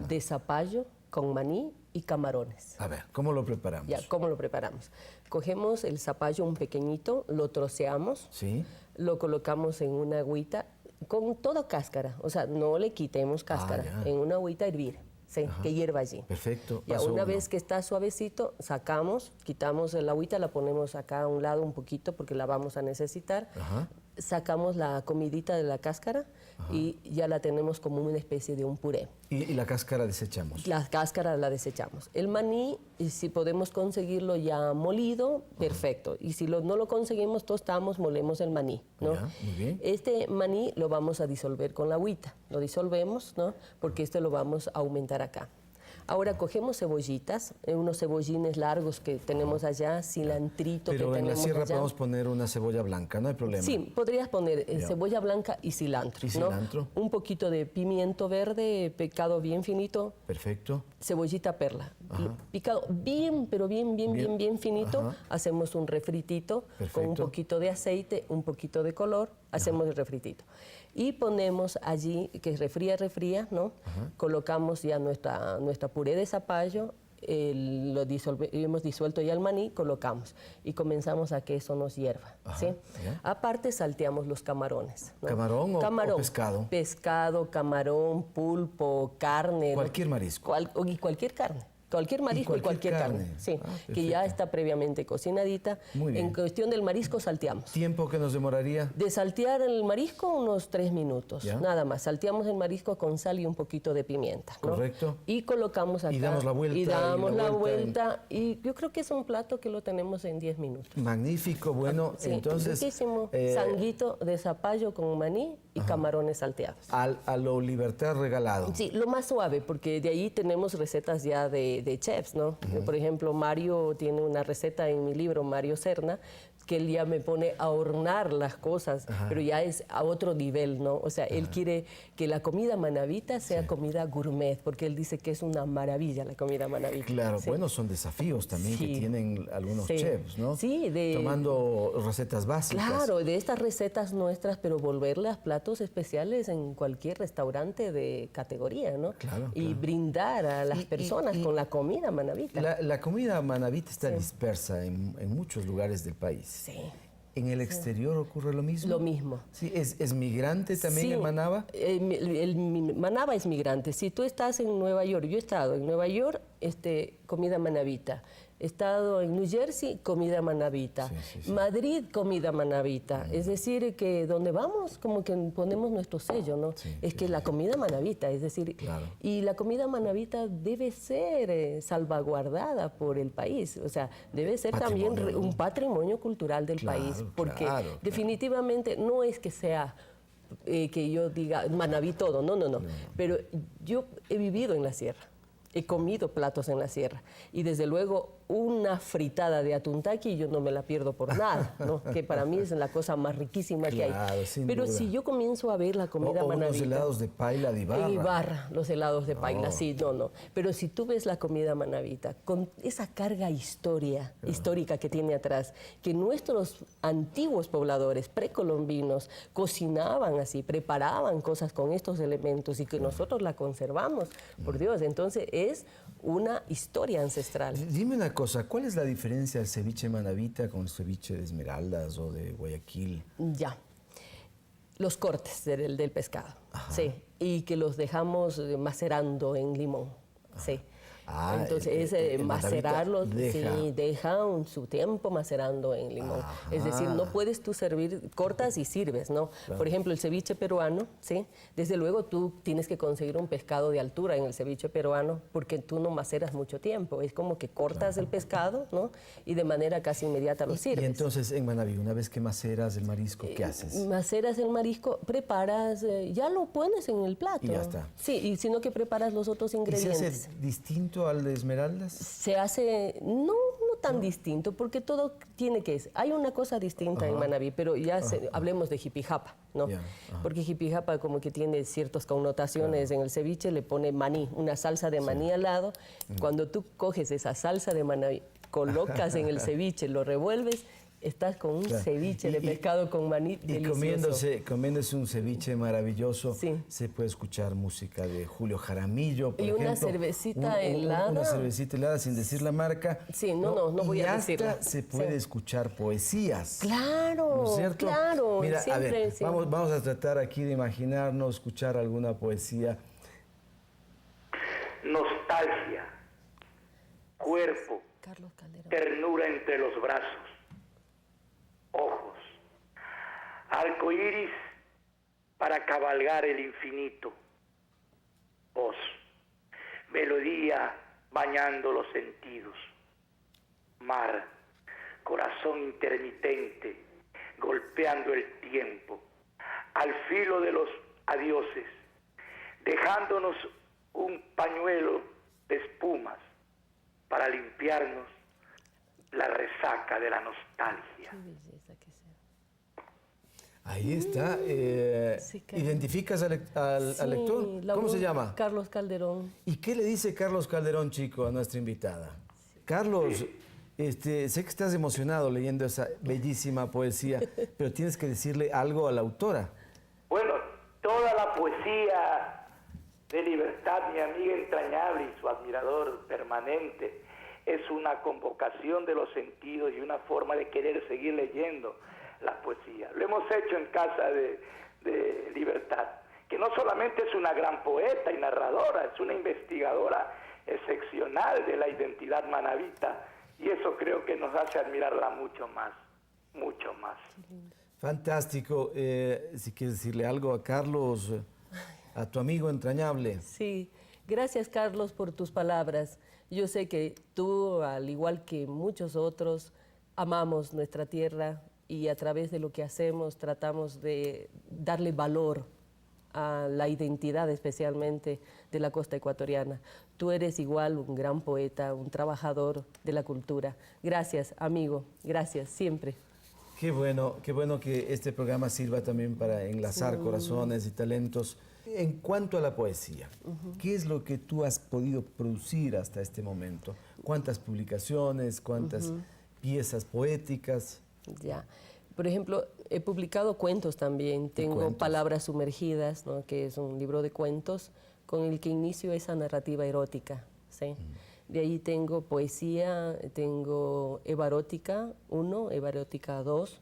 B: de zapallo con maní y camarones.
A: A ver, ¿cómo lo preparamos?
B: Ya, ¿cómo lo preparamos? Cogemos el zapallo un pequeñito, lo troceamos,
A: Sí.
B: lo colocamos en una agüita con toda cáscara, o sea, no le quitemos cáscara,
A: ya.
B: en una agüita a hervir, ¿sí? Que hierva allí.
A: Perfecto.
B: Ya
A: Paso
B: una
A: uno.
B: vez que está suavecito, sacamos, quitamos el agüita, la ponemos acá a un lado un poquito porque la vamos a necesitar.
A: Ajá.
B: Sacamos la comidita de la cáscara y ya la tenemos como una especie de un puré.
A: Y la cáscara desechamos.
B: La cáscara la desechamos. El maní, y si podemos conseguirlo ya molido, perfecto. Y si no lo conseguimos, tostamos, molemos el maní, ¿no?
A: Ya, muy bien.
B: Este maní lo vamos a disolver con la agüita. Lo disolvemos, ¿no? Porque esto lo vamos a aumentar acá. Ahora cogemos cebollitas, unos cebollines largos que tenemos allá, cilantrito que
A: Pero en la
B: tenemos
A: sierra
B: allá.
A: podemos poner una cebolla blanca, no hay problema.
B: Sí, podrías poner
A: Ya.
B: cebolla blanca y cilantro.
A: ¿Y
B: ¿no?
A: cilantro?
B: Un poquito de pimiento verde picado bien finito,
A: Perfecto.
B: cebollita perla.
A: Ajá.
B: Picado bien, pero bien finito.
A: Ajá.
B: Hacemos un refritito con un
A: Perfecto.
B: poquito de aceite, un poquito de color. Hacemos el refritito. Y ponemos allí, que refría, ¿no? Colocamos ya nuestra puré de zapallo, hemos disuelto ya el maní, colocamos y comenzamos a que eso nos hierva. ¿Sí?
A: ya.
B: Aparte salteamos los camarones. ¿no?
A: ¿Camarón o pescado?
B: Pescado, camarón, pulpo, carne.
A: Cualquier marisco.
B: Y cualquier carne. Cualquier marisco y
A: cualquier
B: cualquier carne.
A: carne.
B: Sí,
A: Ah,
B: que ya
A: perfecto.
B: está previamente cocinadita.
A: Muy bien.
B: En cuestión del marisco salteamos.
A: ¿Tiempo que nos demoraría?
B: De saltear el marisco unos 3 minutos,
A: Ya.
B: nada más. Salteamos el marisco con sal y un poquito de pimienta, ¿no?
A: Correcto.
B: Y colocamos acá.
A: Y damos la vuelta,
B: Y damos
A: y la
B: la
A: vuelta
B: vuelta. Y yo creo que es un plato que lo tenemos en 10 minutos.
A: Magnífico, bueno,
B: Sí,
A: entonces...
B: riquísimo.
A: eh,
B: Sanguito de zapallo con maní y camarones salteados.
A: a lo Libertad Regalado.
B: Sí, lo más suave, porque de ahí tenemos recetas ya de chefs, ¿no? Por ejemplo, Mario tiene una receta en mi libro, Mario Serna, que él ya me pone a hornear las cosas, pero ya es a otro nivel, ¿no? O sea, él quiere que la comida manabita sea comida gourmet, porque él dice que es una maravilla la comida manabita.
A: Claro,
B: Sí.
A: bueno, son desafíos también que
B: Sí.
A: tienen algunos
B: Sí.
A: chefs, ¿no?
B: Sí,
A: tomando recetas básicas.
B: Claro, de estas recetas nuestras, pero volverlas platos especiales en cualquier restaurante de categoría, ¿no?
A: Claro,
B: Y
A: claro.
B: brindar a las personas con la comida manabita.
A: La comida manabita está dispersa en muchos lugares del país.
B: Sí.
A: ¿En el exterior ocurre lo mismo?
B: Lo mismo.
A: Sí, ¿es migrante también
B: Sí,
A: el manaba?
B: El manaba es migrante. Si tú estás en Nueva York, yo he estado en Nueva York, comida manabita. He estado en New Jersey, comida manabita.
A: Sí.
B: Madrid, comida manabita. Es decir, que donde vamos, como que ponemos nuestro sello, ¿no? Que la comida manabita, es decir,
A: Claro.
B: y la comida manabita debe ser salvaguardada por el país. O sea, debe ser también
A: Patrimonio, ¿no?
B: un patrimonio cultural del
A: Claro,
B: país, porque
A: claro.
B: definitivamente no es que sea que yo diga manabí todo, no. Pero yo he vivido en la sierra, he comido platos en la sierra y desde luego una fritada de atuntaqui yo no me la pierdo por nada, ¿no? Que para mí es la cosa más riquísima que hay. Pero si yo comienzo a ver la comida manabita...
A: los helados de paila de Ibarra.
B: Ibarra, los helados de paila, sí, no. Pero si tú ves la comida manabita, con esa carga histórica que tiene atrás, que nuestros antiguos pobladores precolombinos cocinaban así, preparaban cosas con estos elementos y que nosotros la conservamos, por Dios, entonces es una historia ancestral.
A: Dime una cosa, ¿cuál es la diferencia del ceviche manabita con el ceviche de Esmeraldas o de Guayaquil?
B: Ya, los cortes del pescado, sí, y que los dejamos macerando en limón, sí. Entonces macerarlos, deja su tiempo macerando en limón. Es decir, no puedes tú servir, cortas y sirves, ¿no? Claro. Por ejemplo, el ceviche peruano, ¿sí? Desde luego tú tienes que conseguir un pescado de altura en el ceviche peruano porque tú no maceras mucho tiempo. Es como que cortas el pescado, ¿no? Y de manera casi inmediata lo sirves.
A: Y entonces en Manabí, una vez que maceras el marisco, ¿qué haces?
B: Maceras el marisco, preparas, ya lo pones en el plato.
A: Y ya está.
B: Sí, y sino que preparas los otros ingredientes.
A: ¿Y se hace distinto al de Esmeraldas?
B: Se hace, no tan distinto, porque todo tiene que ser. Hay una cosa distinta en Manabí, pero ya hablemos de jipijapa, ¿no? Porque jipijapa como que tiene ciertas connotaciones en el ceviche, le pone maní, una salsa de maní al lado. Cuando tú coges esa salsa de maní, colocas en el ceviche, lo revuelves, estás con un ceviche de pescado con maní delicioso.
A: Y comiéndose un ceviche maravilloso, se puede escuchar música de Julio Jaramillo, por ejemplo.
B: Una cervecita helada.
A: Una cervecita helada, sin decir la marca.
B: Sí, no voy a decirla.
A: Y hasta se puede escuchar poesías.
B: Claro,
A: ¿no es cierto?
B: Claro.
A: Mira,
B: siempre,
A: a ver, vamos a tratar aquí de imaginarnos, escuchar alguna poesía.
K: Nostalgia, cuerpo, ternura entre los brazos, ojos, arco iris para cabalgar el infinito, voz, melodía bañando los sentidos, mar, corazón intermitente, golpeando el tiempo, al filo de los adioses, dejándonos un pañuelo de espumas para limpiarnos la resaca de la nostalgia.
A: Ahí está. ¿Identificas al lector? ¿Cómo se llama?
B: Carlos Calderón.
A: ¿Y qué le dice Carlos Calderón, chico, a nuestra invitada? Carlos, sé que estás emocionado leyendo esa bellísima poesía, pero tienes que decirle algo a la autora.
K: Bueno, toda la poesía de Libertad, mi amiga entrañable y su admirador permanente, es una convocación de los sentidos y una forma de querer seguir leyendo la poesía. Lo hemos hecho en casa de Libertad, que no solamente es una gran poeta y narradora, es una investigadora excepcional de la identidad manabita, y eso creo que nos hace admirarla mucho más, mucho más.
A: Fantástico. Si quieres decirle algo a Carlos, a tu amigo entrañable.
B: Sí, gracias Carlos por tus palabras. Yo sé que tú, al igual que muchos otros, amamos nuestra tierra y a través de lo que hacemos tratamos de darle valor a la identidad especialmente de la costa ecuatoriana. Tú eres igual un gran poeta, un trabajador de la cultura. Gracias, amigo, gracias, siempre.
A: Qué bueno que este programa sirva también para enlazar corazones y talentos. En cuanto a la poesía, ¿qué es lo que tú has podido producir hasta este momento? ¿Cuántas publicaciones, cuántas piezas poéticas?
B: Ya. Por ejemplo, he publicado cuentos también. Tengo Palabras Sumergidas, ¿no? Que es un libro de cuentos con el que inicio esa narrativa erótica, ¿sí? De ahí tengo poesía, tengo Evarótica 1, Evarótica 2,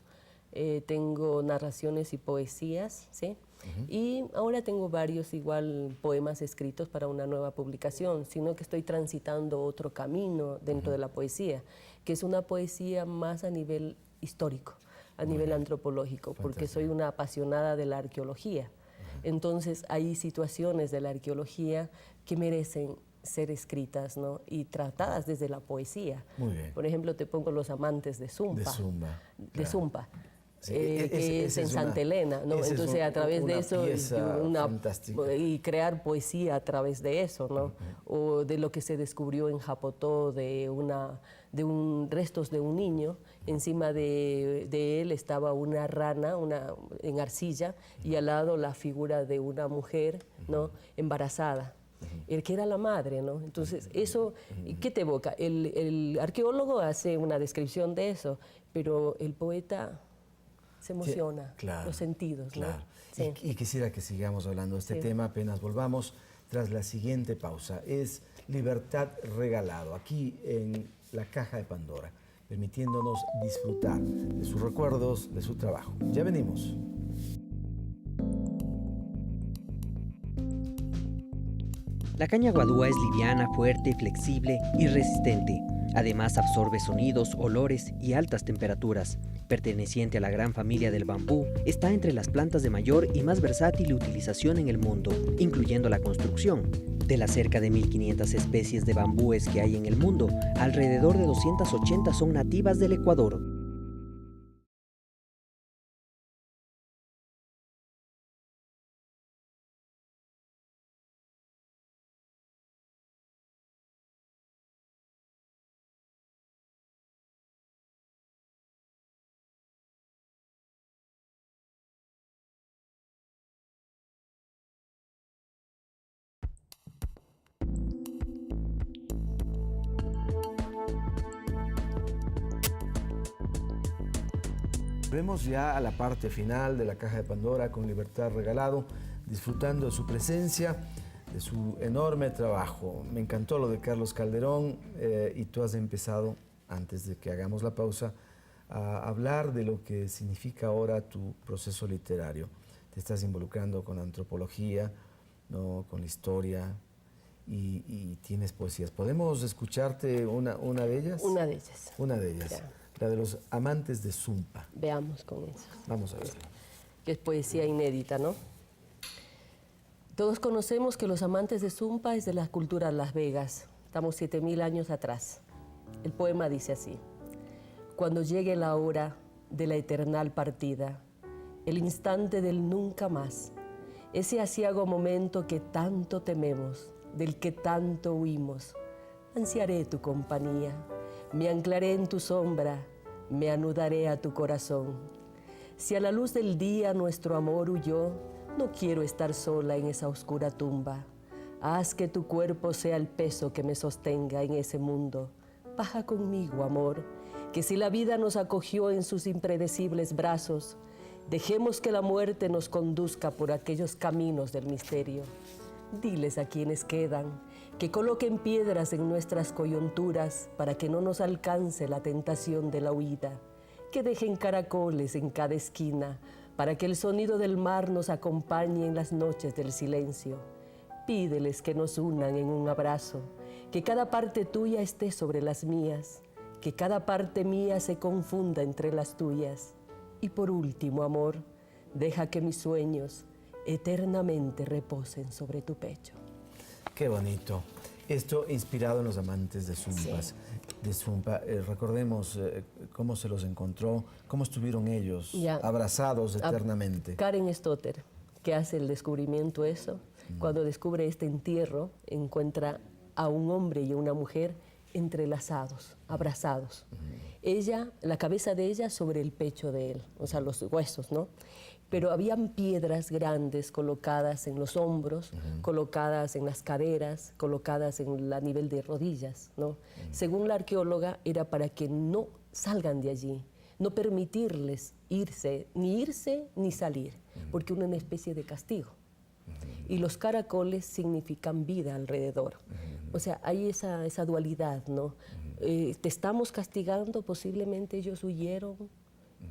B: tengo narraciones y poesías, ¿sí? Y ahora tengo varios igual poemas escritos para una nueva publicación, sino que estoy transitando otro camino dentro de la poesía, que es una poesía más a nivel histórico, a nivel antropológico, porque soy una apasionada de la arqueología. Entonces hay situaciones de la arqueología que merecen ser escritas, ¿no? Y tratadas desde la poesía.
A: Muy bien.
B: Por ejemplo, te pongo Los amantes de Zumpa.
A: De Zumba.
B: De Zumpa. que es en Santa Elena, ¿no? Entonces a través de eso y crear poesía a través de eso, ¿no? O de lo que se descubrió en Japotó de restos de un niño, encima de él estaba una rana en arcilla y al lado la figura de una mujer, ¿no? Embarazada. El que era la madre, ¿no? Entonces, eso, ¿qué te evoca? El arqueólogo hace una descripción de eso, pero el poeta se emociona,
A: sí, claro,
B: los sentidos,
A: claro.
B: ¿no? Sí.
A: Y quisiera que sigamos hablando de este tema apenas volvamos tras la siguiente pausa. Es Libertad Regalado, aquí en la Caja de Pandora, permitiéndonos disfrutar de sus recuerdos, de su trabajo. Ya venimos.
H: La caña guadúa es liviana, fuerte, flexible y resistente. Además absorbe sonidos, olores y altas temperaturas. Perteneciente a la gran familia del bambú, está entre las plantas de mayor y más versátil utilización en el mundo, incluyendo la construcción. De las cerca de 1.500 especies de bambúes que hay en el mundo, alrededor de 280 son nativas del Ecuador.
A: Vemos ya a la parte final de la Caja de Pandora con Libertad Regalado, disfrutando de su presencia, de su enorme trabajo. Me encantó lo de Carlos Calderón y tú has empezado, antes de que hagamos la pausa, a hablar de lo que significa ahora tu proceso literario. Te estás involucrando con la antropología, ¿no? Con la historia y tienes poesías. ¿Podemos escucharte una de ellas?
B: Una de ellas.
A: Una de ellas.
B: Ya.
A: La de los amantes de Zumpa.
B: Veamos con eso.
A: Vamos a verlo.
B: Que es poesía inédita, ¿no? Todos conocemos que los amantes de Zumpa es de la cultura Las Vegas. Estamos 7.000 años atrás. El poema dice así: cuando llegue la hora de la eternal partida, el instante del nunca más, ese aciago momento que tanto tememos, del que tanto huimos, ansiaré tu compañía, me anclaré en tu sombra, me anudaré a tu corazón. Si a la luz del día nuestro amor huyó, no quiero estar sola en esa oscura tumba. Haz que tu cuerpo sea el peso que me sostenga en ese mundo. Baja conmigo, amor, que si la vida nos acogió en sus impredecibles brazos, dejemos que la muerte nos conduzca por aquellos caminos del misterio. Diles a quienes quedan que coloquen piedras en nuestras coyunturas para que no nos alcance la tentación de la huida, que dejen caracoles en cada esquina para que el sonido del mar nos acompañe en las noches del silencio. Pídeles que nos unan en un abrazo, que cada parte tuya esté sobre las mías, que cada parte mía se confunda entre las tuyas. Y por último, amor, deja que mis sueños eternamente reposen sobre tu pecho.
A: Qué bonito. Esto inspirado en los amantes de Zumpas. Sí. De Zumpa. Recordemos cómo se los encontró, cómo estuvieron ellos abrazados eternamente.
B: Karen Stotter, que hace el descubrimiento eso, cuando descubre este entierro, encuentra a un hombre y a una mujer entrelazados, abrazados. Ella, la cabeza de ella sobre el pecho de él, o sea, los huesos, ¿no? Pero habían piedras grandes colocadas en los hombros, colocadas en las caderas, colocadas a nivel de rodillas, ¿no? Según la arqueóloga, era para que no salgan de allí, no permitirles irse ni salir, porque era una especie de castigo. Y los caracoles significan vida alrededor. O sea, hay esa dualidad, ¿no? Te estamos castigando, posiblemente ellos huyeron,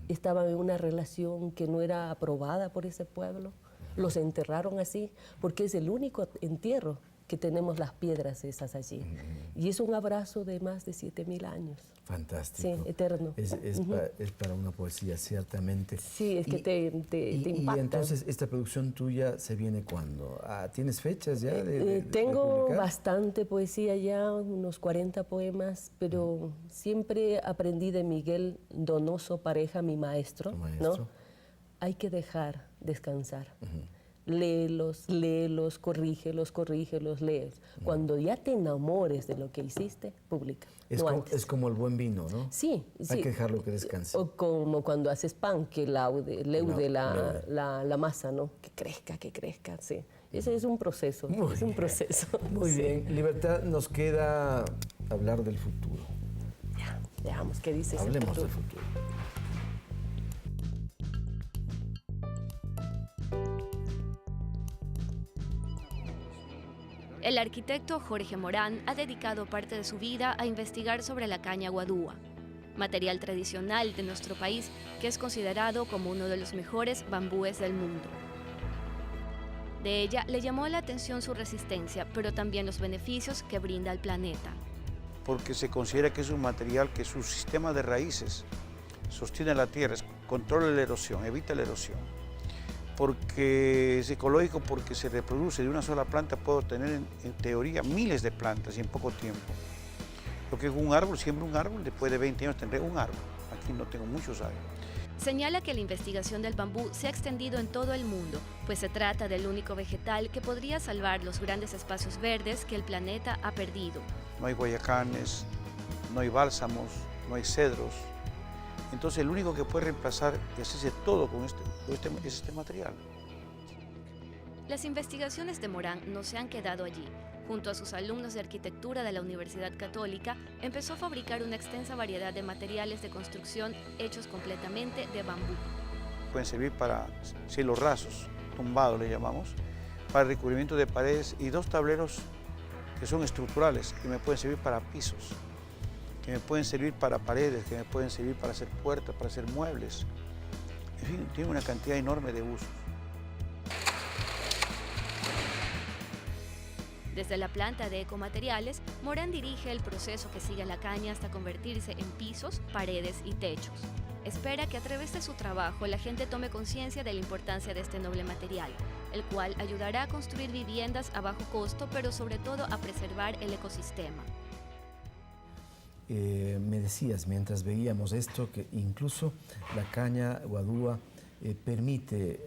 B: estaban en una relación que no era aprobada por ese pueblo, los enterraron así, porque es el único entierro que tenemos las piedras esas allí. Y es un abrazo de más de 7.000 años.
A: Fantástico.
B: Sí, eterno.
A: Es para una poesía, ciertamente.
B: Sí, es que te impacta.
A: Y entonces, ¿esta producción tuya se viene cuándo? ¿Tienes fechas ya
B: Tengo
A: de
B: bastante poesía ya, unos 40 poemas, pero siempre aprendí de Miguel Donoso Pareja, mi maestro, ¿no? Hay que dejar descansar. Léelos, corrígelos, lees. Cuando ya te enamores de lo que hiciste, publica.
A: Es como el buen vino, ¿no?
B: Sí.
A: Hay que dejarlo que descanse.
B: O como cuando haces pan, que leude la masa, ¿no? Que crezca, sí. Ese es un proceso,
A: Muy bien. Libertad, nos queda hablar del futuro.
B: Ya, veamos qué dice ese
A: Hablemos
B: futuro.
A: del futuro.
I: El arquitecto Jorge Morán ha dedicado parte de su vida a investigar sobre la caña guadúa, material tradicional de nuestro país que es considerado como uno de los mejores bambúes del mundo. De ella le llamó la atención su resistencia, pero también los beneficios que brinda al planeta.
D: Porque se considera que es un material que su sistema de raíces sostiene la tierra, controla la erosión, evita la erosión. Porque es ecológico, porque se reproduce de una sola planta, puedo tener en teoría miles de plantas y en poco tiempo. Lo que es un árbol, siembro un árbol, después de 20 años tendré un árbol. Aquí no tengo muchos árboles.
I: Señala que la investigación del bambú se ha extendido en todo el mundo, pues se trata del único vegetal que podría salvar los grandes espacios verdes que el planeta ha perdido.
D: No hay guayacanes, no hay bálsamos, no hay cedros. Entonces el único que puede reemplazar y hacerse todo con es este material.
I: Las investigaciones de Morán no se han quedado allí. Junto a sus alumnos de arquitectura de la Universidad Católica, empezó a fabricar una extensa variedad de materiales de construcción hechos completamente de bambú.
D: Pueden servir para cielos rasos, tumbados le llamamos, para recubrimiento de paredes y 2 tableros que son estructurales, que me pueden servir para pisos, que me pueden servir para paredes, que me pueden servir para hacer puertas, para hacer muebles. En fin, tiene una cantidad enorme de usos.
I: Desde la planta de Ecomateriales, Morán dirige el proceso que sigue la caña hasta convertirse en pisos, paredes y techos. Espera que a través de su trabajo la gente tome conciencia de la importancia de este noble material, el cual ayudará a construir viviendas a bajo costo, pero sobre todo a preservar el ecosistema.
A: Me decías mientras veíamos esto que incluso la caña guadúa permite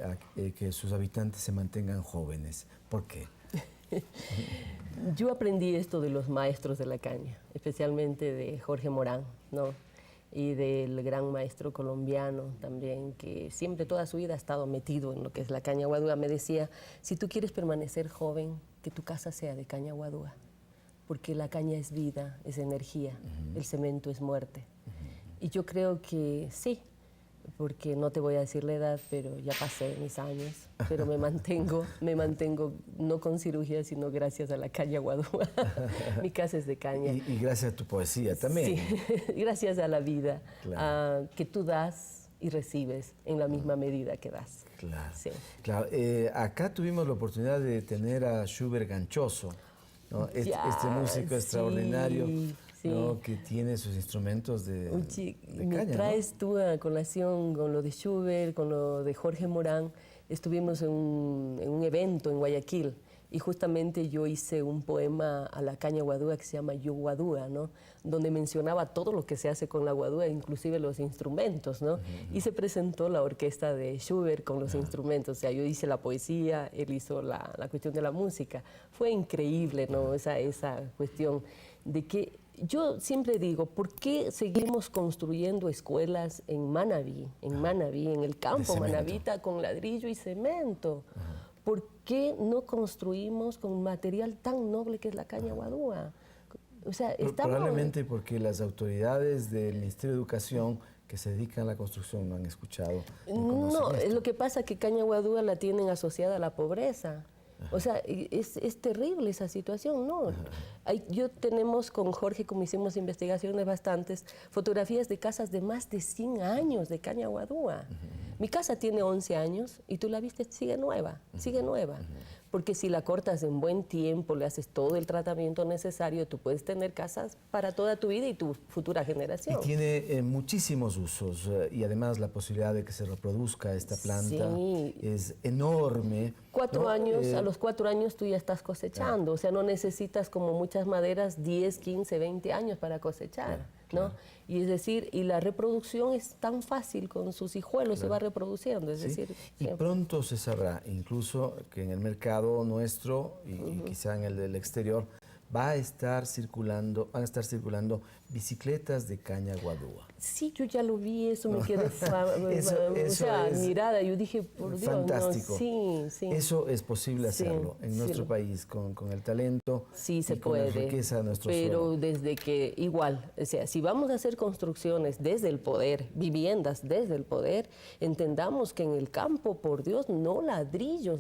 A: que sus habitantes se mantengan jóvenes. ¿Por qué?
B: Yo aprendí esto de los maestros de la caña, especialmente de Jorge Morán, ¿no? Y del gran maestro colombiano también, que siempre toda su vida ha estado metido en lo que es la caña guadúa. Me decía, si tú quieres permanecer joven, que tu casa sea de caña guadúa, porque la caña es vida, es energía, el cemento es muerte. Y yo creo que sí, porque no te voy a decir la edad, pero ya pasé mis años, pero me mantengo no con cirugía, sino gracias a la caña guadúa. Mi casa es de caña.
A: Y gracias a tu poesía también.
B: Sí, gracias a la vida, que tú das y recibes en la misma medida que das.
A: Claro,
B: sí.
A: Claro. Acá tuvimos la oportunidad de tener a Schubert Ganchoso, ¿no? Este músico extraordinario. Sí. ¿No? Que tiene sus instrumentos de caña.
B: Me traes tú a colación con lo de Schubert, con lo de Jorge Morán. Estuvimos en un evento en Guayaquil y justamente yo hice un poema a la caña guadúa que se llama Yo Guadúa, ¿no? Donde mencionaba todo lo que se hace con la guadúa, inclusive los instrumentos, ¿no? Y se presentó la orquesta de Schubert con los instrumentos. O sea, yo hice la poesía, él hizo la cuestión de la música. Fue increíble, ¿no? Esa cuestión de que yo siempre digo, ¿por qué seguimos construyendo escuelas en Manabí, en el campo manabita, con ladrillo y cemento? ¿Por qué no construimos con un material tan noble que es la caña guadúa? O sea,
A: probablemente porque las autoridades del Ministerio de Educación que se dedican a la construcción no han escuchado.
B: No, lo que pasa es que caña guadúa la tienen asociada a la pobreza. O sea, es terrible esa situación, ¿no? Yo tenemos con Jorge, como hicimos investigaciones bastantes, fotografías de casas de más de 100 años de caña guadúa. Mi casa tiene 11 años y tú la viste, sigue nueva, porque si la cortas en buen tiempo, le haces todo el tratamiento necesario, tú puedes tener casas para toda tu vida y tu futura generación.
A: Y tiene muchísimos usos y además la posibilidad de que se reproduzca esta planta es enorme.
B: 4 años, a los 4 años tú ya estás cosechando, o sea, no necesitas como muchas maderas 10, 15, 20 años para cosechar, ¿no? Y es decir, y la reproducción es tan fácil con sus hijuelos, se va reproduciendo, es decir...
A: Y pronto se sabrá, incluso que en el mercado nuestro y quizá en el del exterior, van a estar circulando bicicletas de caña guadúa.
B: Sí, yo ya lo vi, eso me quedé admirada. Yo dije, por Dios,
A: fantástico.
B: No, sí.
A: Eso es posible hacerlo en nuestro país, con el talento
B: sí, se
A: y con
B: puede,
A: la riqueza de nuestro
B: pero
A: suelo.
B: desde que, igual, o sea, si vamos a hacer construcciones desde el poder, viviendas desde el poder, entendamos que en el campo, por Dios, no ladrillos,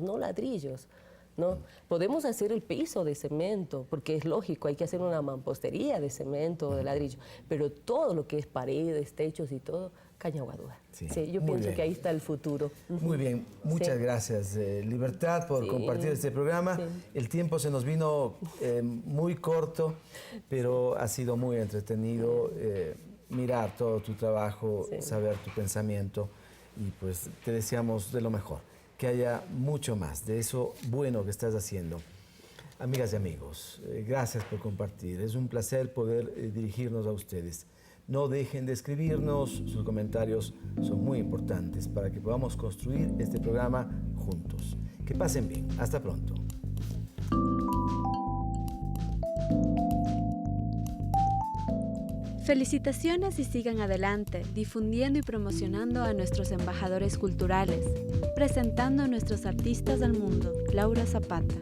B: ¿no? Podemos hacer el piso de cemento, porque es lógico, hay que hacer una mampostería de cemento o de ladrillo, pero todo lo que es paredes, techos y todo, caña guadúa. Sí, yo pienso que ahí está el futuro.
A: Muy bien, muchas gracias, Libertad, por compartir este programa. El tiempo se nos vino muy corto, pero ha sido muy entretenido mirar todo tu trabajo, saber tu pensamiento y pues te deseamos de lo mejor. Que haya mucho más de eso bueno que estás haciendo. Amigas y amigos, gracias por compartir. Es un placer poder dirigirnos a ustedes. No dejen de escribirnos, sus comentarios son muy importantes para que podamos construir este programa juntos. Que pasen bien. Hasta pronto.
L: Felicitaciones y sigan adelante, difundiendo y promocionando a nuestros embajadores culturales, presentando a nuestros artistas al mundo. Laura Zapata.